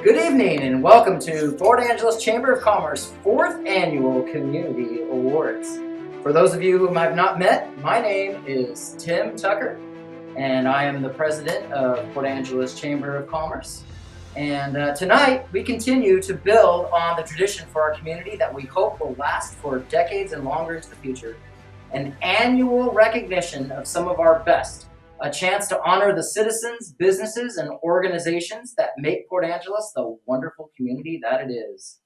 Good evening and welcome to Port Angeles Chamber of Commerce 4th Annual Community Awards. For those of you whom I've not met, my name is Tim Tucker and I am the president of Port Angeles Chamber of Commerce. And tonight we continue to build on the tradition for our community that we hope will last for decades and longer into the future. An annual recognition of some of our best. A chance to honor the citizens, businesses, and organizations that make Port Angeles the wonderful community that it is.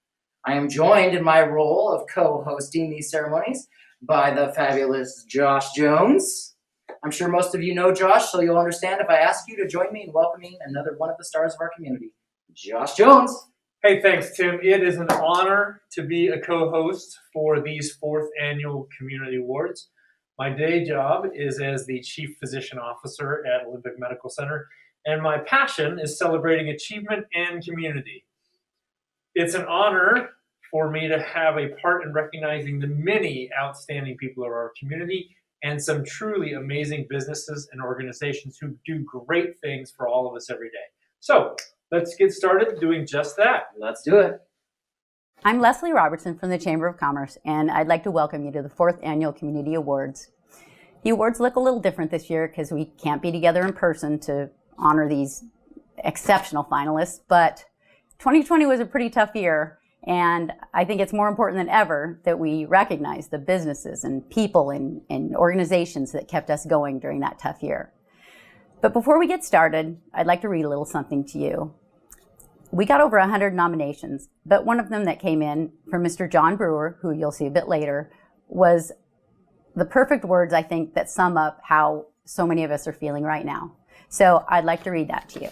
I am joined in my role of co-hosting these ceremonies by the fabulous Josh Jones. I'm sure most of you know Josh, so you'll understand if I ask you to join me in welcoming another one of the stars of our community, Josh Jones. Hey, thanks, Tim. It is an honor to be a co-host for these 4th Annual Community Awards. My day job is as the Chief Physician Officer at Olympic Medical Center, and my passion is celebrating achievement and community. It's an honor for me to have a part in recognizing the many outstanding people of our community and some truly amazing businesses and organizations who do great things for all of us every day. So let's get started doing just that. Let's do it. I'm Leslie Robertson from the Chamber of Commerce, and I'd like to welcome you to the 4th Annual Community Awards. The awards look a little different this year because we can't be together in person to honor these exceptional finalists, but 2020 was a pretty tough year, and I think it's more important than ever that we recognize the businesses and people and organizations that kept us going during that tough year. But before we get started, I'd like to read a little something to you. We got over 100 nominations, but one of them that came in from Mr. John Brewer, who you'll see a bit later, was the perfect words, I think, that sum up how so many of us are feeling right now. So I'd like to read that to you.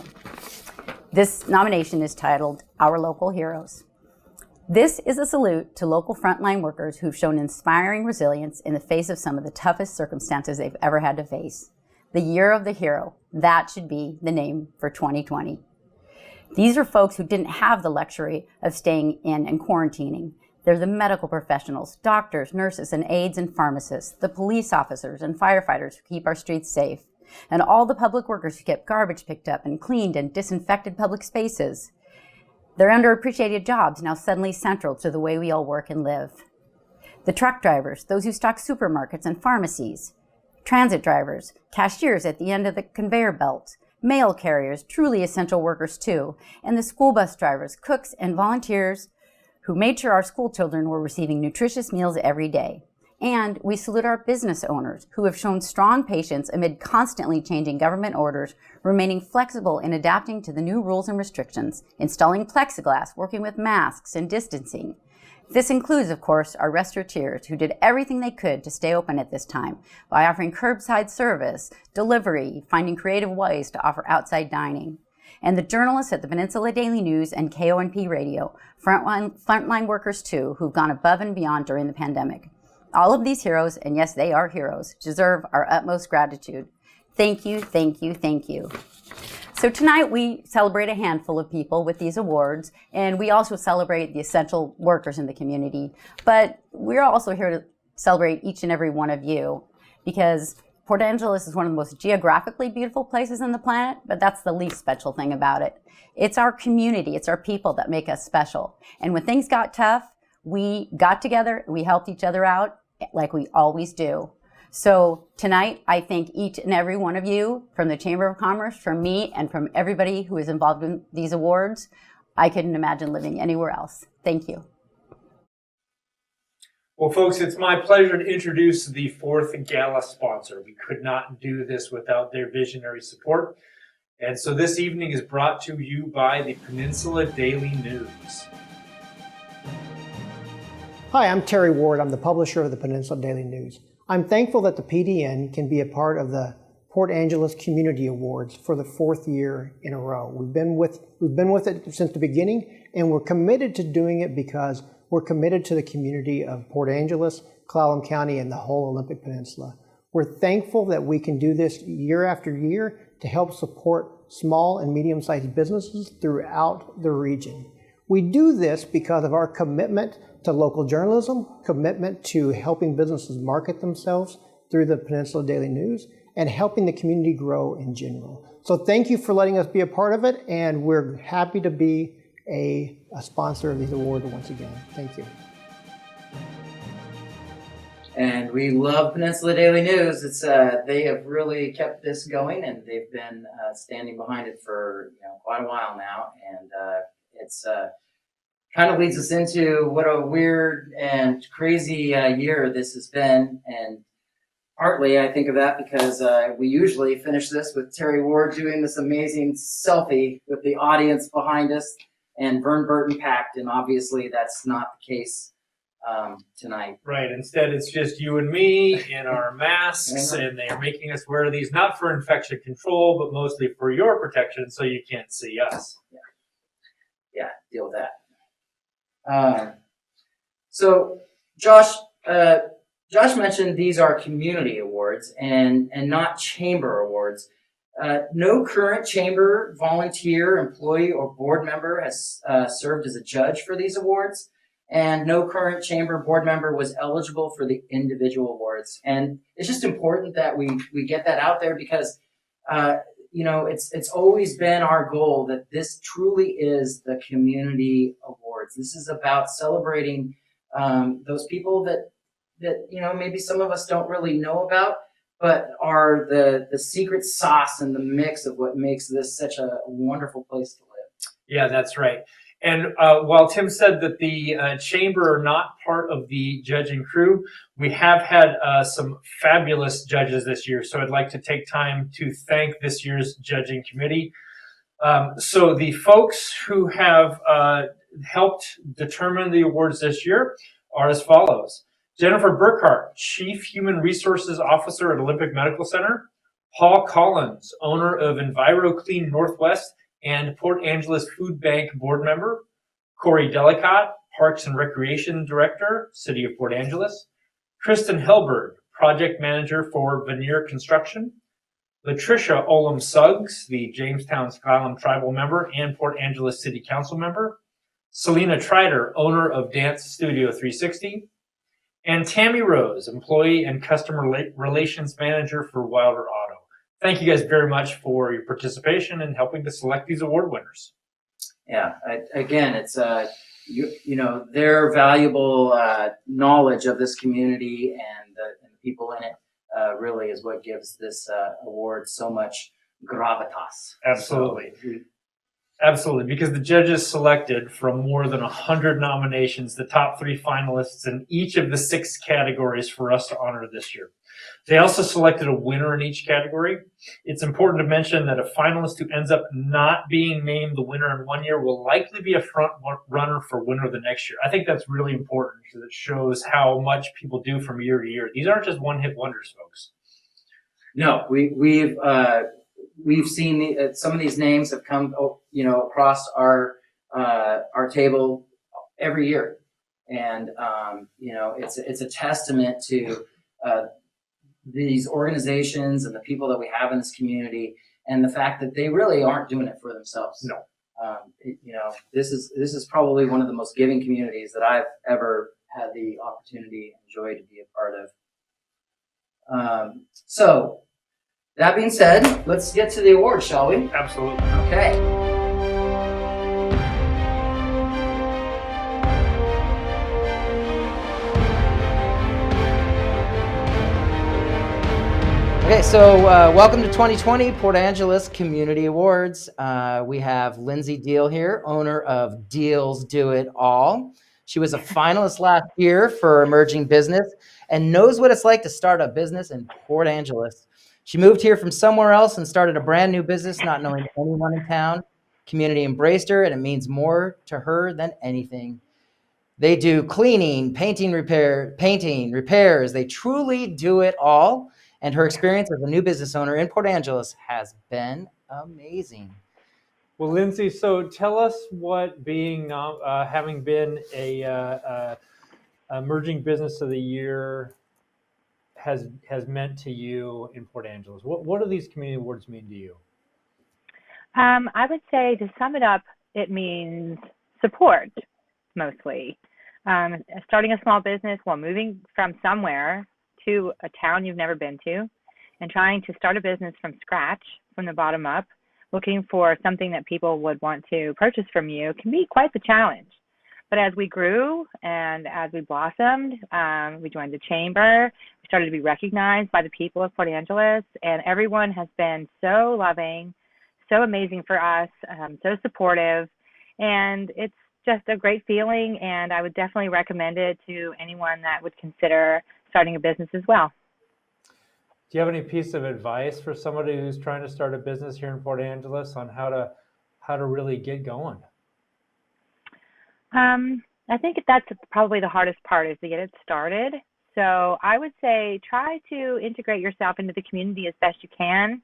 This nomination is titled, Our Local Heroes. This is a salute to local frontline workers who've shown inspiring resilience in the face of some of the toughest circumstances they've ever had to face. The Year of the Hero, that should be the name for 2020. These are folks who didn't have the luxury of staying in and quarantining. They're the medical professionals, doctors, nurses, and aides and pharmacists, the police officers and firefighters who keep our streets safe, and all the public workers who kept garbage picked up and cleaned and disinfected public spaces. They're underappreciated jobs now suddenly central to the way we all work and live. The truck drivers, those who stock supermarkets and pharmacies, transit drivers, cashiers at the end of the conveyor belt, mail carriers, truly essential workers too, and the school bus drivers, cooks, and volunteers who made sure our school children were receiving nutritious meals every day. And we salute our business owners who have shown strong patience amid constantly changing government orders, remaining flexible in adapting to the new rules and restrictions, installing plexiglass, working with masks and distancing. This includes, of course, our restaurateurs who did everything they could to stay open at this time by offering curbside service, delivery, finding creative ways to offer outside dining. And the journalists at the Peninsula Daily News and KONP Radio, frontline workers too, who've gone above and beyond during the pandemic. All of these heroes, and yes, they are heroes, deserve our utmost gratitude. Thank you, thank you, thank you. So tonight we celebrate a handful of people with these awards, and we also celebrate the essential workers in the community. But we're also here to celebrate each and every one of you, because Port Angeles is one of the most geographically beautiful places on the planet, but that's the least special thing about it. It's our community, it's our people that make us special. And when things got tough, we got together, we helped each other out like we always do. So tonight, I thank each and every one of you from the Chamber of Commerce, from me, and from everybody who is involved in these awards. I couldn't imagine living anywhere else. Thank you. Well, folks, it's my pleasure to introduce the 4th Gala sponsor. We could not do this without their visionary support. And so this evening is brought to you by the Peninsula Daily News. Hi, I'm Terry Ward. I'm the publisher of the Peninsula Daily News. I'm thankful that the PDN can be a part of the Port Angeles Community Awards for the 4th year in a row. We've been with it since the beginning, and we're committed to doing it because we're committed to the community of Port Angeles, Clallam County, and the whole Olympic Peninsula. We're thankful that we can do this year after year to help support small and medium-sized businesses throughout the region. We do this because of our commitment to local journalism, commitment to helping businesses market themselves through the Peninsula Daily News, and helping the community grow in general. So thank you for letting us be a part of it, and we're happy to be a sponsor of these awards once again. Thank you. And we love Peninsula Daily News. It's they have really kept this going, and they've been standing behind it for quite a while now. And it's kind of leads us into what a weird and crazy year this has been. And partly I think of that because we usually finish this with Terry Ward doing this amazing selfie with the audience behind us and Vern Burton packed, and obviously that's not the case tonight. Right. Instead, it's just you and me in our masks, and they're making us wear these not for infection control, but mostly for your protection, so you can't see us. Yeah, deal with that. So, Josh mentioned these are community awards and not chamber awards. No current chamber volunteer, employee, or board member has served as a judge for these awards. And no current chamber board member was eligible for the individual awards. And it's just important that we get that out there because, it's always been our goal that this truly is the community awards. This is about celebrating those people that maybe some of us don't really know about, but are the secret sauce and the mix of what makes this such a wonderful place to live. Yeah, that's right. And while Tim said that the chamber are not part of the judging crew, we have had some fabulous judges this year. So I'd like to take time to thank this year's judging committee. So the folks who have helped determine the awards this year are as follows. Jennifer Burkhart, Chief Human Resources Officer at Olympic Medical Center. Paul Collins, owner of EnviroClean Northwest and Port Angeles Food Bank board member. Corey Delicott, Parks and Recreation Director, City of Port Angeles. Kristen Helberg, Project Manager for Veneer Construction. Latricia Olam Suggs, the Jamestown Clallam Tribal member and Port Angeles City Council member. Selena Trider, owner of Dance Studio 360. And Tammy Rose, Employee and Customer Relations Manager for Wilder Auto. Thank you guys very much for your participation in helping to select these award winners. Yeah, again, it's their valuable knowledge of this community and the people in it really is what gives this award so much gravitas. Absolutely. Absolutely, because the judges selected from more than 100 nominations the top 3 finalists in each of the 6 categories for us to honor this year. They also selected a winner in each category. It's important to mention that a finalist who ends up not being named the winner in one year will likely be a front runner for winner the next year. I think that's really important because it shows how much people do from year to year. These aren't just one-hit wonders, folks. No, we've seen some of these names have come, across our table every year, and it's a testament to these organizations and the people that we have in this community, and the fact that they really aren't doing it for themselves. No, this is probably one of the most giving communities that I've ever had the opportunity and joy to be a part of. So. That being said, let's get to the award, shall we? absolutely. Okay. Okay, so welcome to 2020 Port Angeles Community Awards. We have Lindsey Diehl here, owner of Deals Do It All. She was a finalist last year for Emerging Business and knows what it's like to start a business in Port Angeles. She moved here from somewhere else and started a brand new business, not knowing anyone in town. Community embraced her, and it means more to her than anything. They do cleaning, painting, repairs. They truly do it all. And her experience as a new business owner in Port Angeles has been amazing. Well, Lindsey, so tell us what having been a Emerging Business of the Year has meant to you in Port Angeles. What do these community awards mean to you? I would say, to sum it up, it means support, mostly. Starting a small business while moving from somewhere to a town you've never been to, and trying to start a business from scratch, from the bottom up, looking for something that people would want to purchase from you can be quite the challenge. But as we grew and as we blossomed, we joined the chamber. We started to be recognized by the people of Port Angeles, and everyone has been so loving, so amazing for us, so supportive, and it's just a great feeling, and I would definitely recommend it to anyone that would consider starting a business as well. Do you have any piece of advice for somebody who's trying to start a business here in Port Angeles on how to really get going? I think that's probably the hardest part, is to get it started. So I would say try to integrate yourself into the community as best you can.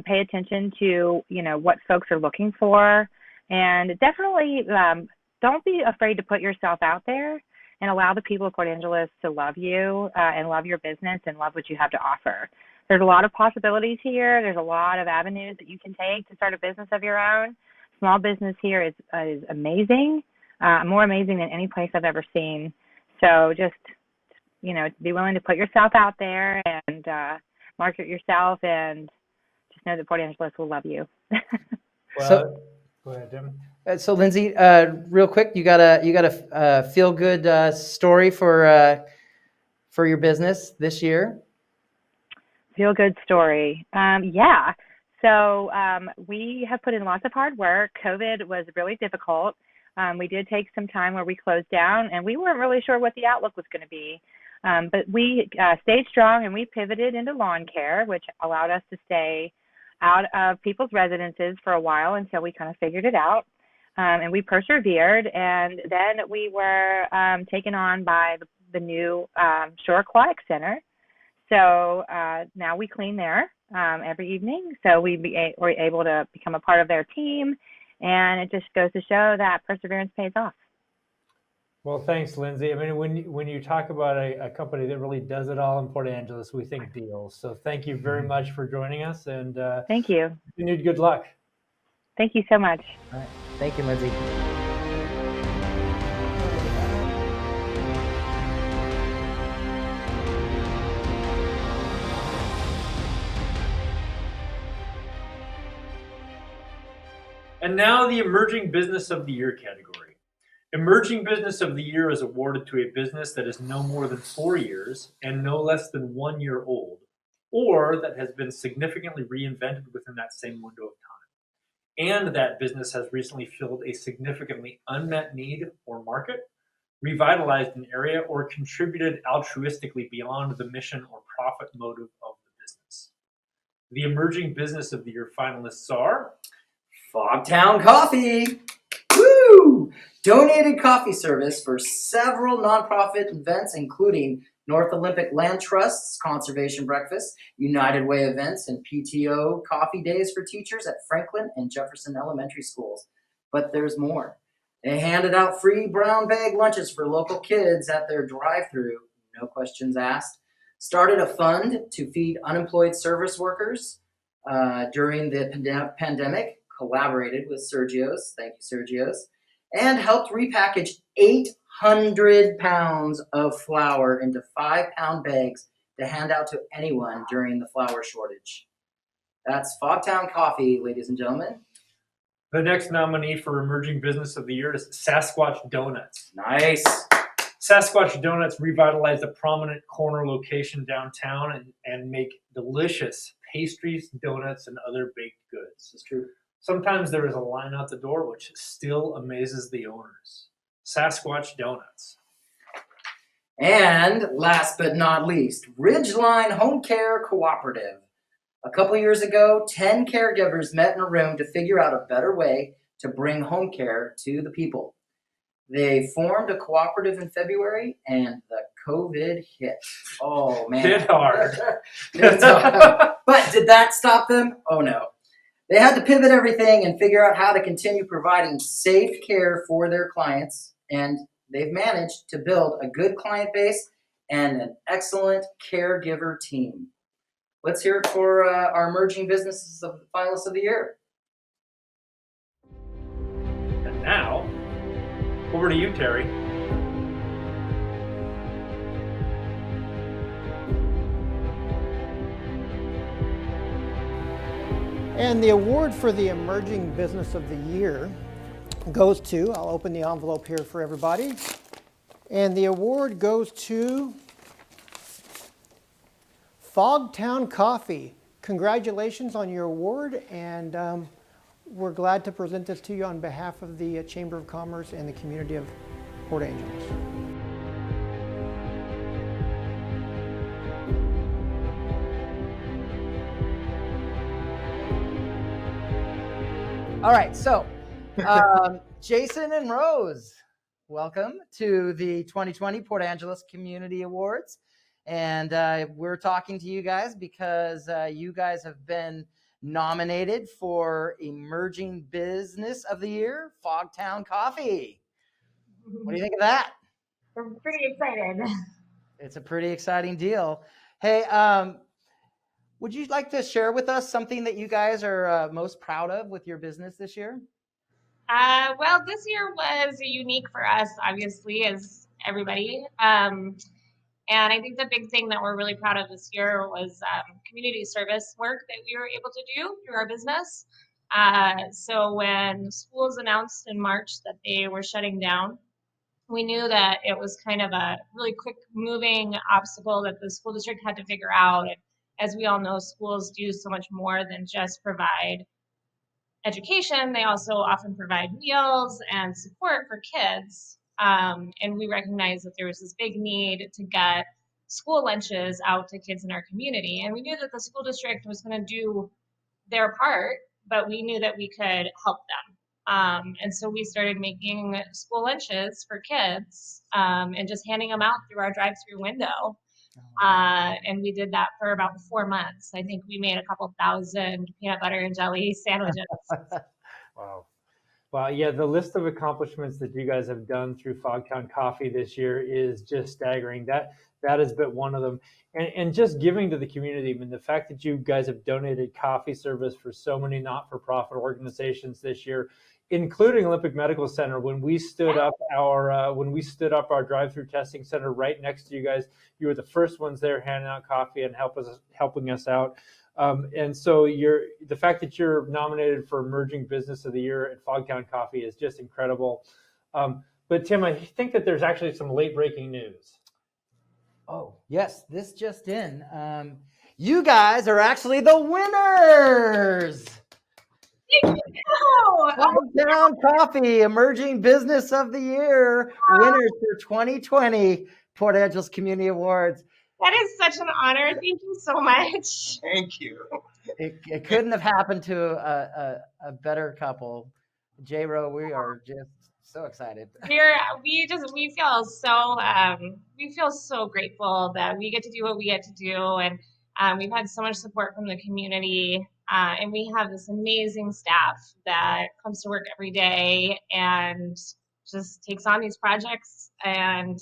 Pay attention to, what folks are looking for, and definitely don't be afraid to put yourself out there and allow the people of Port Angeles to love you and love your business and love what you have to offer. There's a lot of possibilities here. There's a lot of avenues that you can take to start a business of your own. Small business here is amazing, more amazing than any place I've ever seen. So just, be willing to put yourself out there and market yourself, and just know that Port Angeles will love you. Well, go ahead, Tim. So Lindsey, real quick, you got a feel good story for your business this year? Feel good story. Yeah. So we have put in lots of hard work. COVID was really difficult. We did take some time where we closed down, and we weren't really sure what the outlook was going to be. But we stayed strong, and we pivoted into lawn care, which allowed us to stay out of people's residences for a while until we kind of figured it out. And we persevered, and then we were taken on by the new Shore Aquatic Center. So now we clean there every evening. So we were able to become a part of their team, and it just goes to show that perseverance pays off. Well, thanks, Lindsey. I mean, when you talk about a company that really does it all in Port Angeles, we think deals. So thank you very much for joining us, and thank you. Continued good luck. Thank you so much. All right. Thank you, Lindsey. And now the Emerging Business of the Year category. Emerging Business of the Year is awarded to a business that is no more than 4 years and no less than 1 year old, or that has been significantly reinvented within that same window of time, and that business has recently filled a significantly unmet need or market, revitalized an area, or contributed altruistically beyond the mission or profit motive of the business. The Emerging Business of the Year finalists are Fogtown Coffee. Woo! Donated coffee service for several nonprofit events, including North Olympic Land Trust's Conservation Breakfast, United Way events, and PTO coffee days for teachers at Franklin and Jefferson Elementary Schools. But there's more. They handed out free brown bag lunches for local kids at their drive-thru, no questions asked. Started a fund to feed unemployed service workers during the pandemic. Collaborated with Sergio's, thank you Sergio's, and helped repackage 800 pounds of flour into 5-pound bags to hand out to anyone during the flour shortage. That's Fogtown Coffee, ladies and gentlemen. The next nominee for Emerging Business of the Year is Sasquatch Donuts. Nice. Sasquatch Donuts revitalized a prominent corner location downtown and make delicious pastries, donuts, and other baked goods. It's true. Sometimes there is a line out the door, which still amazes the owners. Sasquatch Donuts. And last but not least, Ridgeline Homecare Cooperative. A couple years ago, 10 caregivers met in a room to figure out a better way to bring home care to the people. They formed a cooperative in February, and the COVID hit. Oh, man. Hit hard. But did that stop them? Oh, no. They had to pivot everything and figure out how to continue providing safe care for their clients, and they've managed to build a good client base and an excellent caregiver team. Let's hear it for our Emerging Businesses of the Finalists of the Year. And now, over to you, Terry. And the award for the Emerging Business of the Year goes to, I'll open the envelope here for everybody, and the award goes to Fogtown Coffee. Congratulations on your award, and we're glad to present this to you on behalf of the Chamber of Commerce and the community of Port Angeles. All right, so Jason and Rose, welcome to the 2020 Port Angeles Community Awards. And we're talking to you guys because you guys have been nominated for Emerging Business of the Year, Fogtown Coffee. What do you think of that? We're pretty excited. It's a pretty exciting deal. Hey, would you like to share with us something that you guys are most proud of with your business this year? Well, this year was unique for us, obviously, as everybody. And I think the big thing that we're really proud of this year was community service work that we were able to do through our business. So when schools announced in March that they were shutting down, we knew that it was kind of a really quick moving obstacle that the school district had to figure out. And as we all know, schools do so much more than just provide education. They also often provide meals and support for kids. And we recognized that there was this big need to get school lunches out to kids in our community. And we knew that the school district was going to do their part, but we knew that we could help them. And so we started making school lunches for kids and just handing them out through our drive-through window. And we did that for about 4 months. I think we made a couple thousand peanut butter and jelly sandwiches. Wow. Well, yeah, the list of accomplishments that you guys have done through Fogtown Coffee this year is just staggering. That is but one of them. And just giving to the community. I mean, the fact that you guys have donated coffee service for so many not-for-profit organizations this year, including Olympic Medical Center. When we stood up our drive-through testing center right next to you guys, you were the first ones there handing out coffee and helping us out. And so the fact that you're nominated for Emerging Business of the Year at Fogtown Coffee is just incredible. But Tim, I think that there's actually some late breaking news. Oh, yes, this just in. You guys are actually the winners! Fogtown Coffee, Emerging Business of the Year, winners for 2020 Port Angeles Community Awards. That is such an honor. Thank you so much. Thank you. It couldn't have happened to a better couple. J-Ro, we are just so excited. We feel so grateful that we get to do what we get to do, and we've had so much support from the community, and we have this amazing staff that comes to work every day and just takes on these projects. And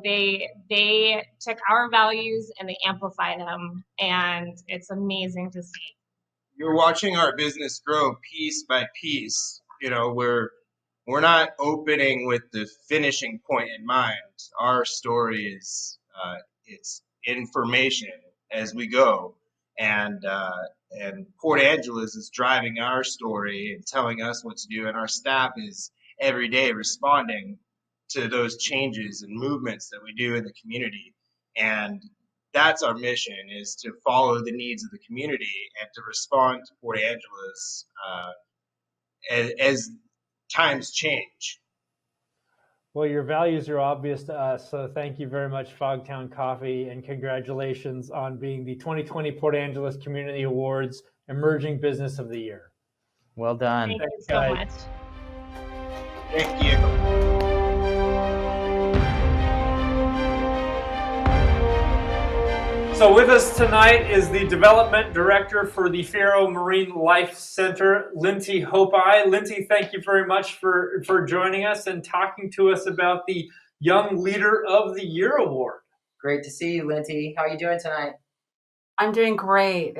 they took our values and they amplify them, and it's amazing to see. You're watching our business grow piece by piece. We're not opening with the finishing point in mind. Our story is it's information as we go, and Port Angeles is driving our story and telling us what to do, and our staff is every day responding to those changes and movements that we do in the community. And that's our mission, is to follow the needs of the community and to respond to Port Angeles as times change. Well, your values are obvious to us, so thank you very much, Fogtown Coffee, and congratulations on being the 2020 Port Angeles Community Awards Emerging Business of the Year. Well done. Thank you so much. Thank you. So with us tonight is the Development Director for the Faro Marine Life Center, Linty Hopie. Linty, thank you very much for joining us and talking to us about the Young Leader of the Year Award. Great to see you, Linty. How are you doing tonight? I'm doing great.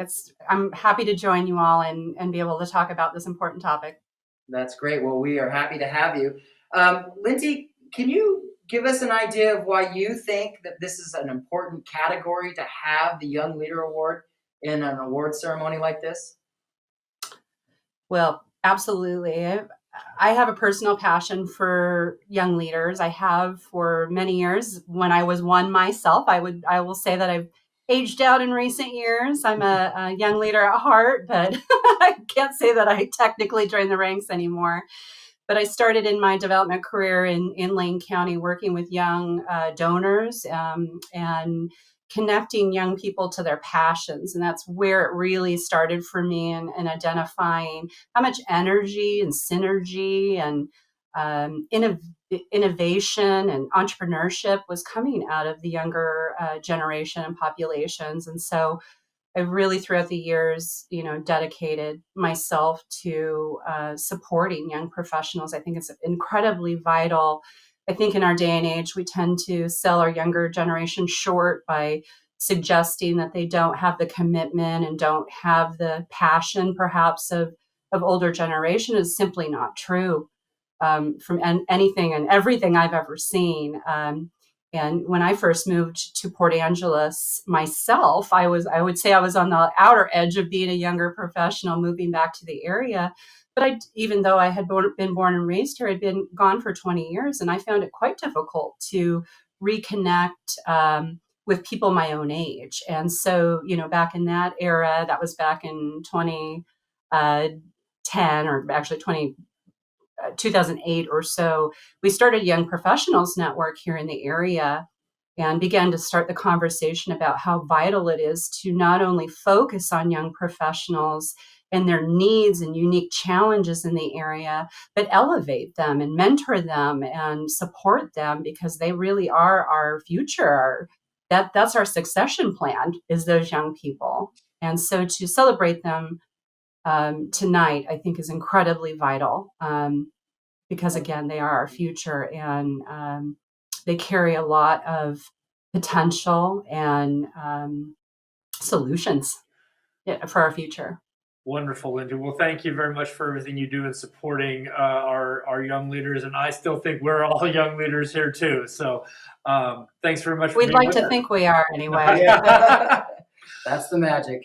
I'm happy to join you all and be able to talk about this important topic. That's great. Well, we are happy to have you. Linty, can you give us an idea of why you think that this is an important category to have the Young Leader Award in an award ceremony like this? Well, absolutely. I have a personal passion for young leaders. I have for many years. When I was one myself, I will say that I've aged out in recent years. I'm a young leader at heart, but I can't say that I technically joined the ranks anymore. But I started in my development career in Lane County working with young donors and connecting young people to their passions. And that's where it really started for me in identifying how much energy and synergy and innovation and entrepreneurship was coming out of the younger generation and populations. And so I've really throughout the years, dedicated myself to supporting young professionals. I think it's incredibly vital. I think in our day and age, we tend to sell our younger generation short by suggesting that they don't have the commitment and don't have the passion, perhaps, of older generation. Is simply not true from anything and everything I've ever seen. And when I first moved to Port Angeles myself, I would say I was on the outer edge of being a younger professional moving back to the area. But even though I had been born and raised here, I'd been gone for 20 years, and I found it quite difficult to reconnect with people my own age. And so, back in that era, that was back in 2010, or actually 2008 or so, we started a Young Professionals Network here in the area and began to start the conversation about how vital it is to not only focus on young professionals and their needs and unique challenges in the area, but elevate them and mentor them and support them, because they really are our future. That's our succession plan, is those young people. And so to celebrate them tonight, I think, is incredibly vital because, again, they are our future, and they carry a lot of potential and solutions for our future. Wonderful, Lindy. Well, thank you very much for everything you do in supporting our young leaders. And I still think we're all young leaders here too. So thanks very much. We'd like to think we are anyway. That's the magic.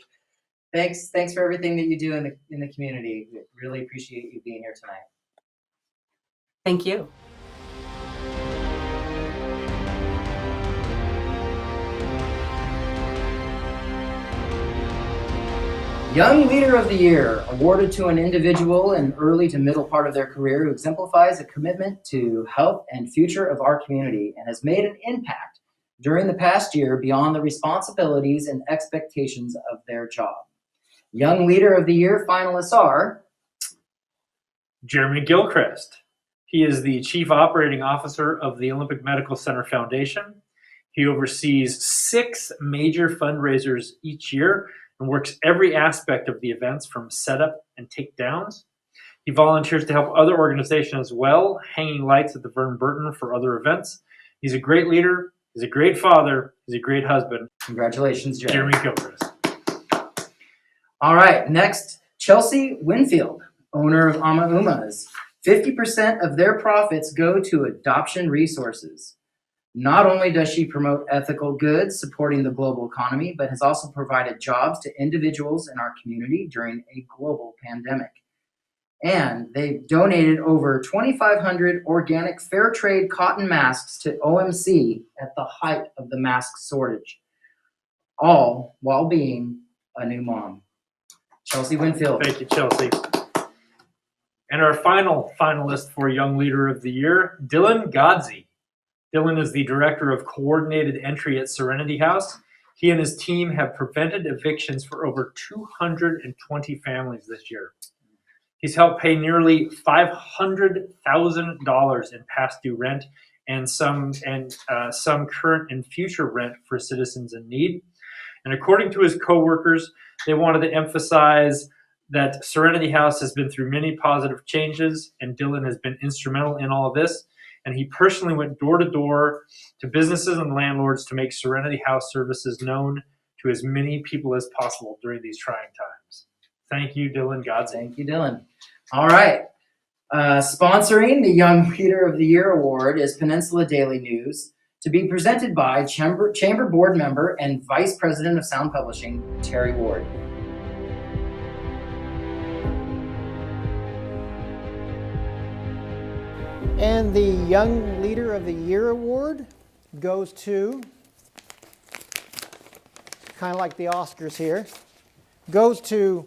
Thanks for everything that you do in the community. We really appreciate you being here tonight. Thank you. Young Leader of the Year, awarded to an individual in early to middle part of their career who exemplifies a commitment to health and future of our community and has made an impact during the past year beyond the responsibilities and expectations of their job. Young Leader of the Year finalists are Jeremy Gilchrist. He is the Chief Operating Officer of the Olympic Medical Center Foundation. He oversees 6 major fundraisers each year and works every aspect of the events from setup and takedowns. He volunteers to help other organizations as well, hanging lights at the Vern Burton for other events. He's a great leader. He's a great father. He's a great husband. Congratulations, Jeremy. Gilchrist. All right, next, Chelsea Winfield, owner of Ama Umas. 50% of their profits go to adoption resources. Not only does she promote ethical goods supporting the global economy, but has also provided jobs to individuals in our community during a global pandemic. And they've donated over 2,500 organic fair trade cotton masks to OMC at the height of the mask shortage, all while being a new mom. Chelsea Winfield. Thank you, Chelsea. And our final finalist for Young Leader of the Year, Dylan Godsey. Dylan is the Director of Coordinated Entry at Serenity House. He and his team have prevented evictions for over 220 families this year. He's helped pay nearly $500,000 in past due rent and some current and future rent for citizens in need. And according to his coworkers, they wanted to emphasize that Serenity House has been through many positive changes, and Dylan has been instrumental in all of this. And he personally went door to door to businesses and landlords to make Serenity House services known to as many people as possible during these trying times. Thank you, Dylan Godsey. Thank you, Dylan. All right. Sponsoring the Young Leader of the Year Award is Peninsula Daily News, to be presented by Chamber Board Member and Vice President of Sound Publishing, Terry Ward. And the Young Leader of the Year award goes to, kind of like the Oscars here, goes to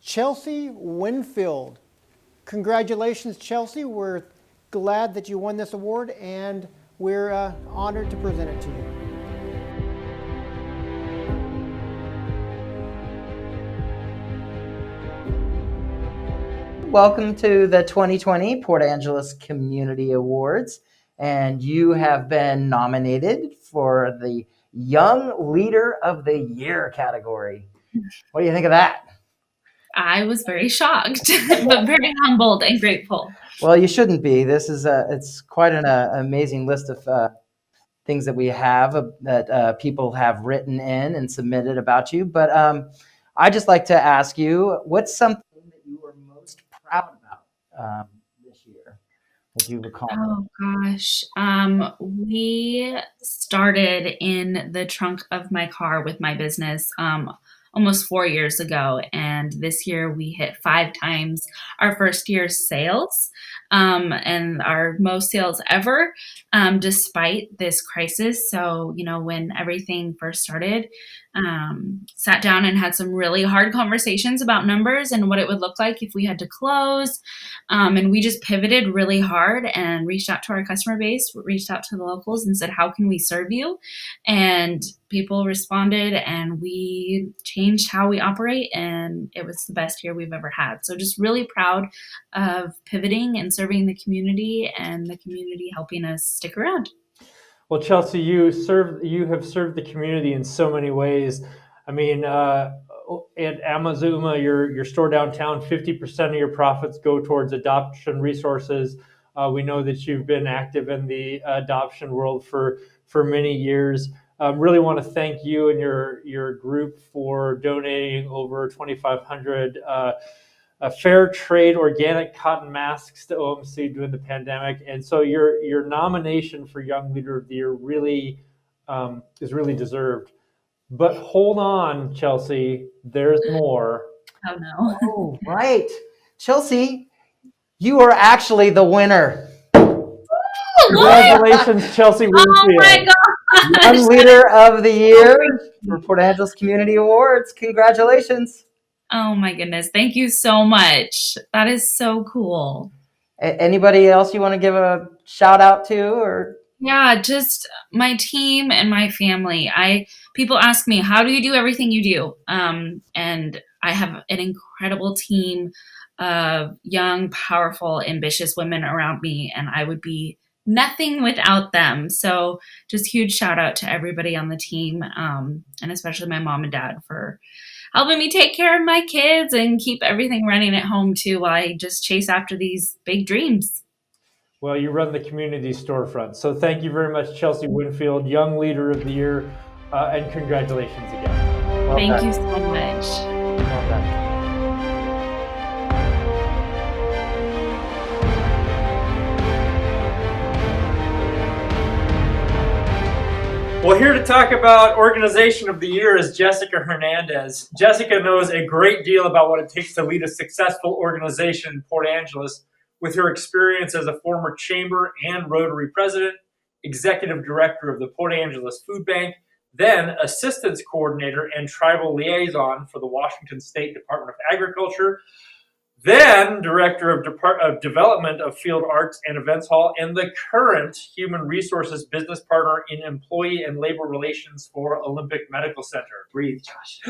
Chelsea Winfield. Congratulations, Chelsea. We're glad that you won this award, and we're honored to present it to you. Welcome to the 2020 Port Angeles Community Awards, and you have been nominated for the Young Leader of the Year category. What do you think of that? I was very shocked, but very humbled and grateful. Well, you shouldn't be. This is it's quite an amazing list of things that we have that people have written in and submitted about you. But I just like to ask you, what's something that you were most proud about this year? Would you recall? Oh gosh. We started in the trunk of my car with my business almost 4 years ago. And this year we hit 5 times our first year's sales and our most sales ever despite this crisis. So, when everything first started, sat down and had some really hard conversations about numbers and what it would look like if we had to close. And we just pivoted really hard and reached out to our customer base, reached out to the locals and said, how can we serve you? And people responded and we changed how we operate, and it was the best year we've ever had. So just really proud of pivoting and serving the community and the community helping us stick around. Well, Chelsea, you have served the community in so many ways. I mean, at Amazuma, your store downtown, 50% of your profits go towards adoption resources. We know that you've been active in the adoption world for many years. Really want to thank you and your group for donating over 2,500 fair trade organic cotton masks to OMC during the pandemic. And so your nomination for Young Leader of the Year really is really deserved. But hold on, Chelsea, there's more. Oh no. Oh, right. Chelsea, you are actually the winner. Congratulations, Chelsea Winfield. Oh my gosh. Young Leader of the Year for Port Angeles Community Awards. Congratulations. Oh my goodness. Thank you so much. That is so cool. Anybody else you want to give a shout out to, or? Yeah, just my team and my family. People ask me, how do you do everything you do? And I have an incredible team of young, powerful, ambitious women around me, and I would be nothing without them. So just huge shout out to everybody on the team, and especially my mom and dad for helping me take care of my kids and keep everything running at home too, while I just chase after these big dreams. Well, you run the community storefront. So thank you very much, Chelsea Winfield, Young Leader of the Year, and congratulations again. Well, thank you so much. Well done. Well, here to talk about Organization of the Year is Jessica Hernandez. Jessica knows a great deal about what it takes to lead a successful organization in Port Angeles, with her experience as a former Chamber and Rotary President, Executive Director of the Port Angeles Food Bank, then Assistance Coordinator and Tribal Liaison for the Washington State Department of Agriculture, then Director of Development of Field Arts and Events Hall, and the current Human Resources Business Partner in Employee and Labor Relations for Olympic Medical Center. Breathe, Josh.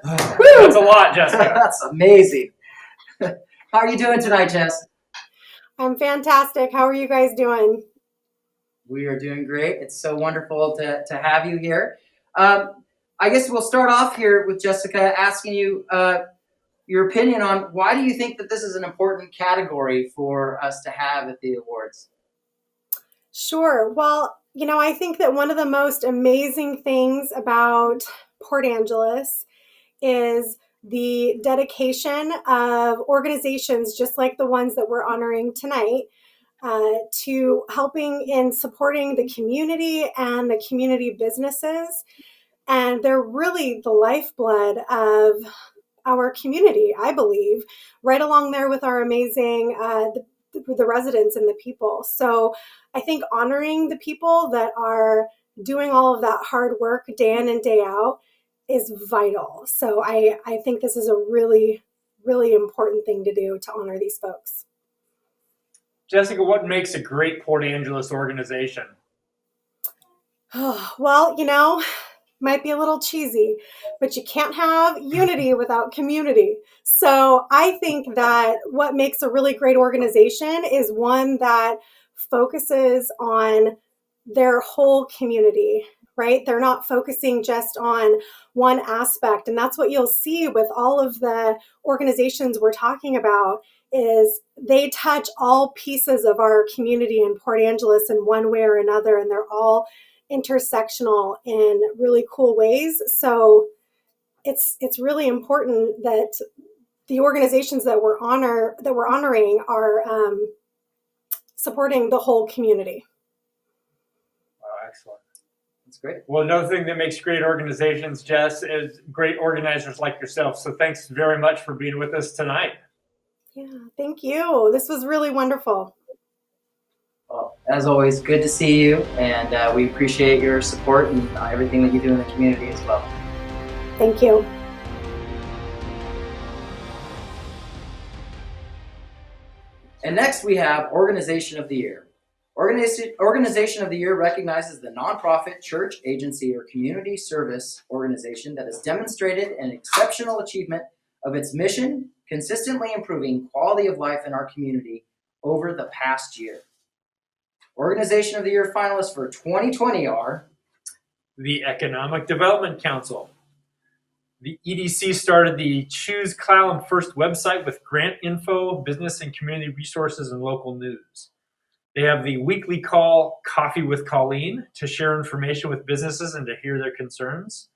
That's a lot, Jessica. That's amazing. How are you doing tonight, Jess? I'm fantastic. How are you guys doing? We are doing great. It's so wonderful to have you here. I guess we'll start off here with Jessica asking you your opinion on why do you think that this is an important category for us to have at the awards? Sure. Well, I think that one of the most amazing things about Port Angeles is the dedication of organizations just like the ones that we're honoring tonight to helping in supporting the community and the community businesses. And they're really the lifeblood of our community, I believe, right along there with our amazing the residents and the people. So I think honoring the people that are doing all of that hard work day in and day out is vital. So I think this is a really, really important thing to do, to honor these folks. Jessica, what makes a great Port Angeles organization? Well, might be a little cheesy, but you can't have unity without community. So I think that what makes a really great organization is one that focuses on their whole community, right? They're not focusing just on one aspect. And that's what you'll see with all of the organizations we're talking about, is they touch all pieces of our community in Port Angeles in one way or another, and they're all intersectional in really cool ways. So it's really important that the organizations that we're honoring are supporting the whole community. Wow, excellent. That's great. Well, another thing that makes great organizations, Jess, is great organizers like yourself. So thanks very much for being with us tonight. Yeah, thank you. This was really wonderful. Well, as always, good to see you, and we appreciate your support and everything that you do in the community as well. Thank you. And next we have Organization of the Year. Organization of the Year recognizes the nonprofit, church, agency, or community service organization that has demonstrated an exceptional achievement of its mission, consistently improving quality of life in our community over the past year. Organization of the Year finalists for 2020 are The Economic Development Council. The EDC started the Choose Clallam First website with grant info, business and community resources, and local news. They have the weekly call, Coffee with Colleen, to share information with businesses and to hear their concerns.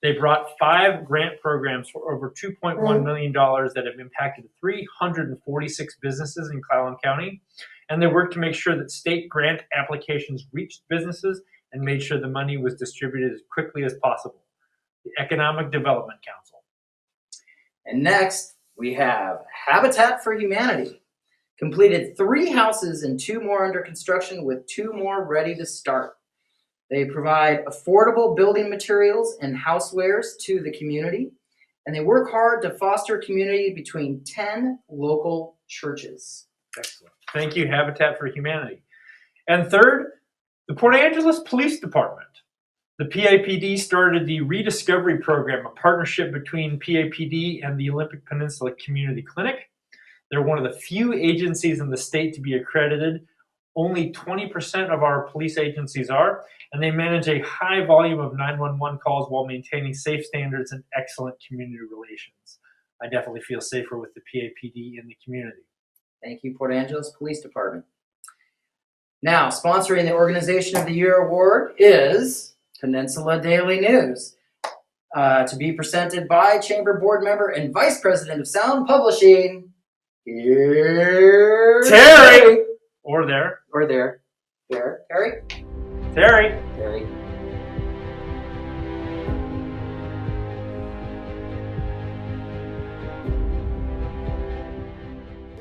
They brought 5 grant programs for over $2.1 million that have impacted 346 businesses in Clallam County. And they worked to make sure that state grant applications reached businesses and made sure the money was distributed as quickly as possible. The Economic Development Council. And next, we have Habitat for Humanity. Completed 3 houses and 2 more under construction, with 2 more ready to start. They provide affordable building materials and housewares to the community, and they work hard to foster community between 10 local churches. Excellent. Thank you, Habitat for Humanity. And third, the Port Angeles Police Department. The PAPD started the Rediscovery Program, a partnership between PAPD and the Olympic Peninsula Community Clinic. They're one of the few agencies in the state to be accredited. Only 20% of our police agencies are, and they manage a high volume of 911 calls while maintaining safe standards and excellent community relations. I definitely feel safer with the PAPD in the community. Thank you, Port Angeles Police Department. Now, sponsoring the Organization of the Year award is Peninsula Daily News, to be presented by Chamber Board Member and Vice President of Sound Publishing, Terry! Or there. Terry? Terry.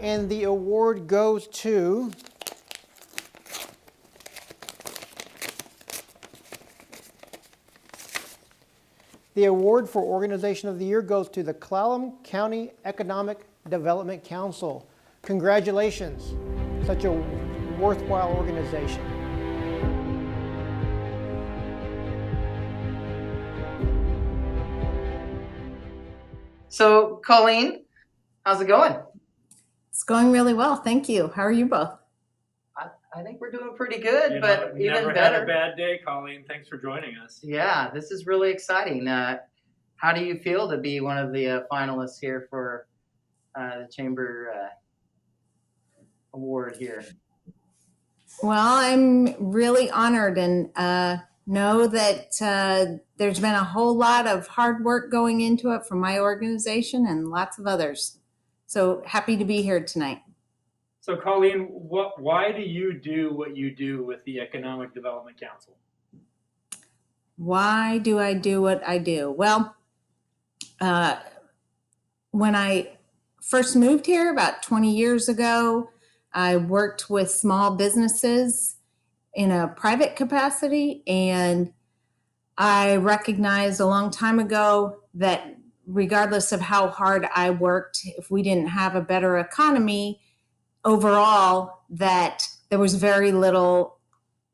And the award goes to the award for Organization of the Year goes to the Clallam County Economic Development Council. Congratulations, such a worthwhile organization. So, Colleen, how's it going? It's going really well. Thank you. How are you both? I think we're doing pretty good, You but know, even never better. had a bad day, Colleen. Thanks for joining us. Yeah, this is really exciting. How do you feel to be one of the finalists here for the Chamber award here? Well, I'm really honored and know that there's been a whole lot of hard work going into it from my organization and lots of others. So happy to be here tonight. So, Colleen, why do you do what you do with the Economic Development Council? Why do I do what I do? Well, when I first moved here about 20 years ago, I worked with small businesses in a private capacity, and I recognized a long time ago that regardless of how hard I worked, if we didn't have a better economy overall, that there was very little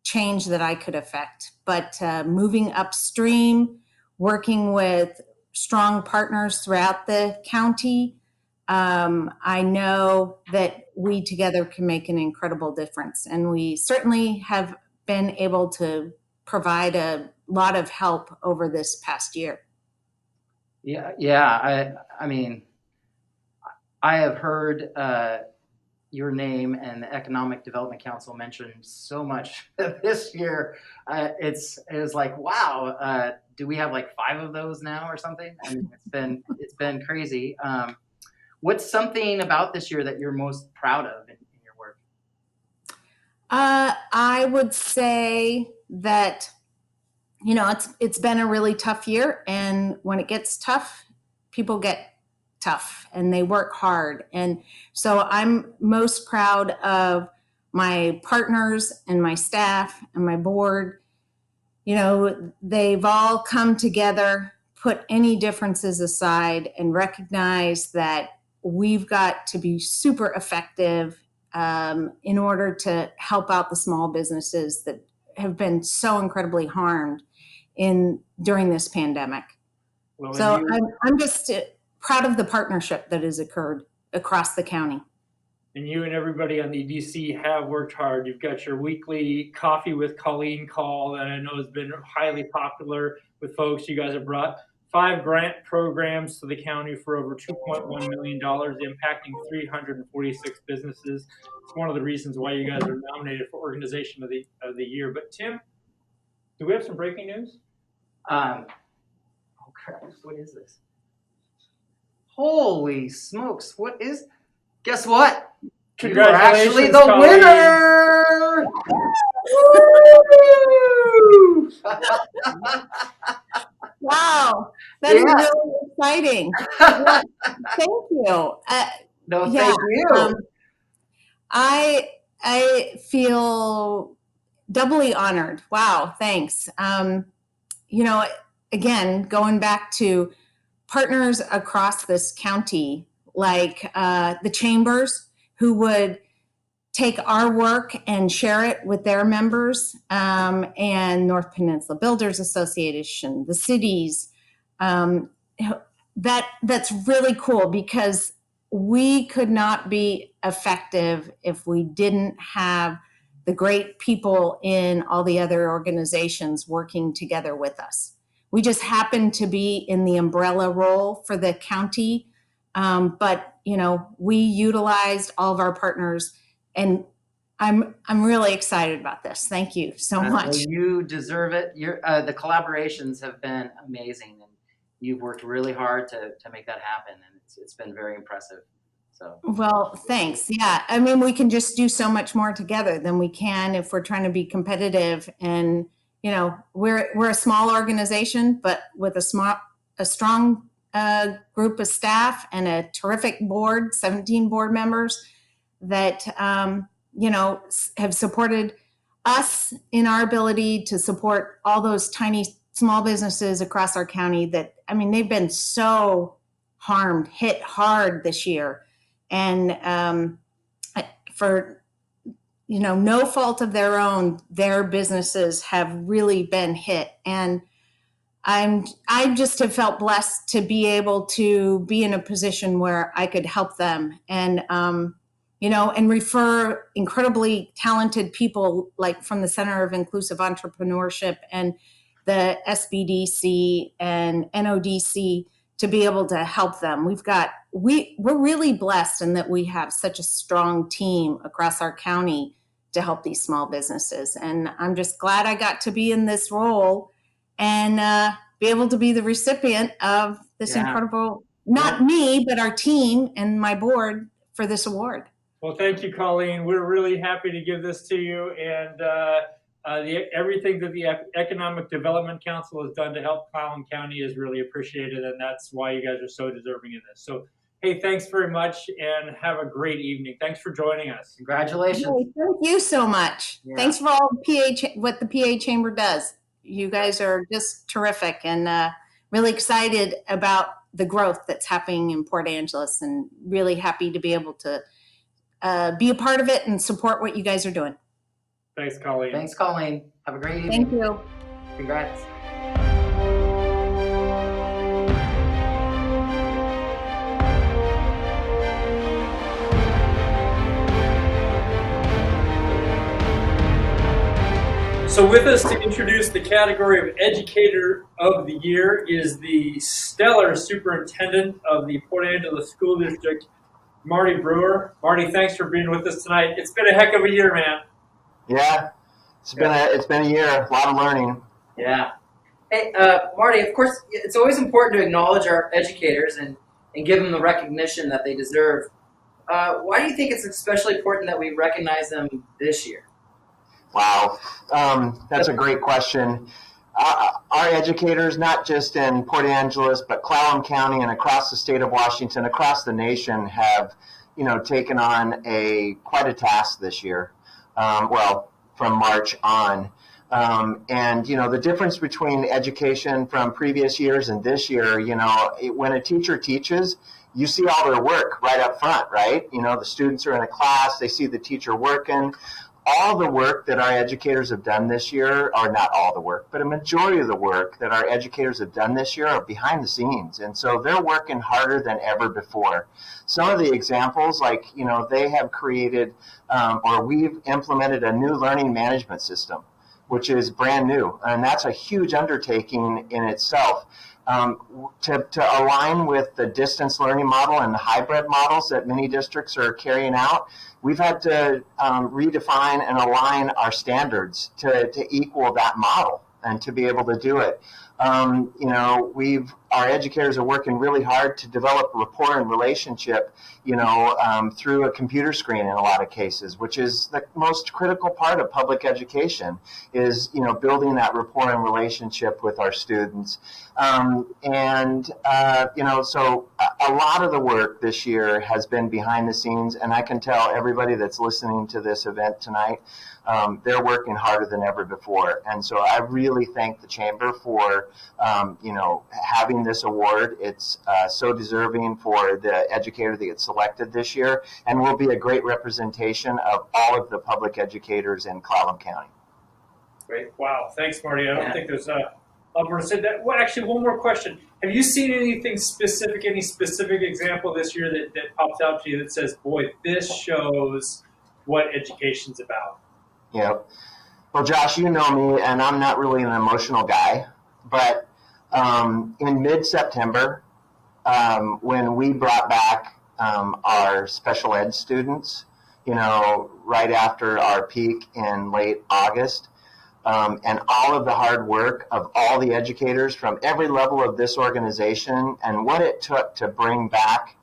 change that I could affect. But moving upstream, working with strong partners throughout the county, I know that we together can make an incredible difference. And we certainly have been able to provide a lot of help over this past year. Yeah. I mean, I have heard your name and the Economic Development Council mentioned so much this year. It's like, wow, do we have like 5 of those now or something? I mean, it's been crazy. What's something about this year that you're most proud of in your work? I would say that, you know, it's been a really tough year, and when it gets tough, people get tough and they work hard. And so I'm most proud of my partners and my staff and my board. You know, they've all come together, put any differences aside, and recognize that we've got to be super effective in order to help out the small businesses that have been so incredibly harmed during this pandemic. Well, So I'm just proud of the partnership that has occurred across the county. And you and everybody on the EDC have worked hard. You've got your weekly Coffee with Colleen call that I know has been highly popular with folks. You guys have brought 5 grant programs to the county for over $2.1 million, impacting 346 businesses. It's one of the reasons why you guys are nominated for Organization of the Year. But Tim, do we have some breaking news? Oh crap! What is this? Holy smokes! Guess what? You are actually the Colleen. winner! Wow, that is really exciting. Well, thank you. Thank you. I feel doubly honored. Wow, thanks. You know, again, going back to partners across this county, like the chambers, who would take our work and share it with their members, and North Peninsula Builders Association, the cities. That's really cool, because we could not be effective if we didn't have the great people in all the other organizations working together with us. We just happen to be in the umbrella role for the county, but you know, we utilized all of our partners, and I'm really excited about this. Thank you so much. Well, you deserve it. The collaborations have been amazing, and you've worked really hard to make that happen, and it's been very impressive. So. Well, thanks. Yeah, I mean, we can just do so much more together than we can if we're trying to be competitive. And you know, we're a small organization, but with a strong group of staff and a terrific board, 17 board members that you know, have supported us in our ability to support all those tiny small businesses across our county that, I mean, they've been so hit hard this year. And for, you know, no fault of their own, their businesses have really been hit. And I just have felt blessed to be able to be in a position where I could help them, and you know, and refer incredibly talented people like from the Center of Inclusive Entrepreneurship and the SBDC and NODC to be able to help them. We're really blessed in that we have such a strong team across our county to help these small businesses. And I'm just glad I got to be in this role and be able to be the recipient of this incredible, not me, but our team and my board for this award. Well, thank you, Colleen. We're really happy to give this to you, and everything that the Economic Development Council has done to help Clallam County is really appreciated, and that's why you guys are so deserving of this. So Hey, thanks very much and have a great evening. Thanks for joining us. Congratulations. Hey, thank you so much. Yeah. Thanks for all what the PA Chamber does. You guys are just terrific, and really excited about the growth that's happening in Port Angeles, and really happy to be able to be a part of it and support what you guys are doing. Thanks, Colleen. Thanks, Colleen. Have a great evening. Thank you. Congrats. So with us to introduce the category of Educator of the Year is the stellar superintendent of the Port Angeles School District, Marty Brewer. Marty, thanks for being with us tonight. It's been a heck of a year, man. Yeah, it's been a year, a lot of learning. Yeah. Hey, Marty, of course, it's always important to acknowledge our educators and give them the recognition that they deserve. Why do you think it's especially important that we recognize them this year? Wow, that's a great question. Our educators, not just in Port Angeles, but Clallam County and across the state of Washington, across the nation, have, taken on quite a task this year. From March on. And the difference between education from previous years and this year, when a teacher teaches, you see all their work right up front, right? The students are in a class, they see the teacher working. All the work that our educators have done this year, or not all the work, but a majority of the work that our educators have done this year are behind the scenes. And so they're working harder than ever before. Some of the examples, like, they have created or we've implemented a new learning management system, which is brand new. And that's a huge undertaking in itself. To align with the distance learning model and the hybrid models that many districts are carrying out, we've had to redefine and align our standards to equal that model and to be able to do it. Our educators are working really hard to develop rapport and relationship, through a computer screen in a lot of cases, which is the most critical part of public education, is, building that rapport and relationship with our students. So a lot of the work this year has been behind the scenes, and I can tell everybody that's listening to this event tonight, they're working harder than ever before. And so I really thank the Chamber for, having this award. It's so deserving for the educator that gets selected this year, and will be a great representation of all of the public educators in Clallam County. Great. Wow. Thanks, Marty. I don't think there's more to say that. Well, actually, one more question. Have you seen anything specific, any specific example this year that pops out to you that says, boy, this shows what education's about? Yeah. Well, Josh, you know me, and I'm not really an emotional guy, but in mid-September, when we brought back our special ed students, right after our peak in late August, and all of the hard work of all the educators from every level of this organization, and what it took to bring back,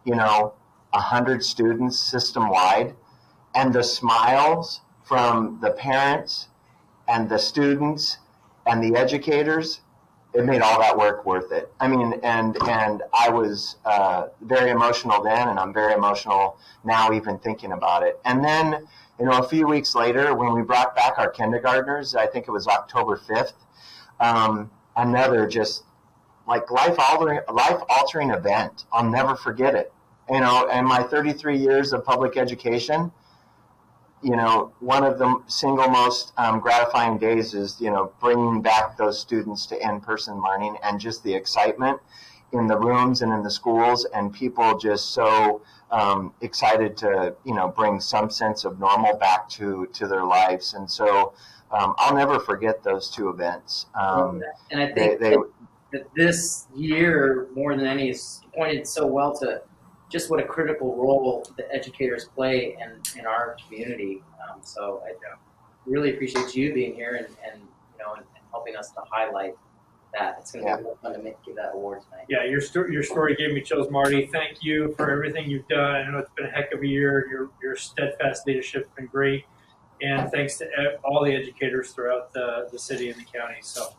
100 students system-wide, and the smiles from the parents and the students and the educators, it made all that work worth it. I mean, and I was very emotional then, and I'm very emotional now even thinking about it. And then, a few weeks later, when we brought back our kindergartners, I think it was October 5th, another just like life-altering event. I'll never forget it. And my 33 years of public education, one of the single most gratifying days is, bringing back those students to in-person learning, and just the excitement in the rooms and in the schools, and people just so excited to, bring some sense of normal back to their lives. And so I'll never forget those two events. And I think that this year, more than any, has pointed so well to just what a critical role the educators play in our community. So I really appreciate you being here and helping us to highlight that. It's going to be fun to give that award tonight. Yeah, your story gave me chills, Marty. Thank you for everything you've done. I know it's been a heck of a year. Your steadfast leadership has been great. And thanks to all the educators throughout the city and the county. So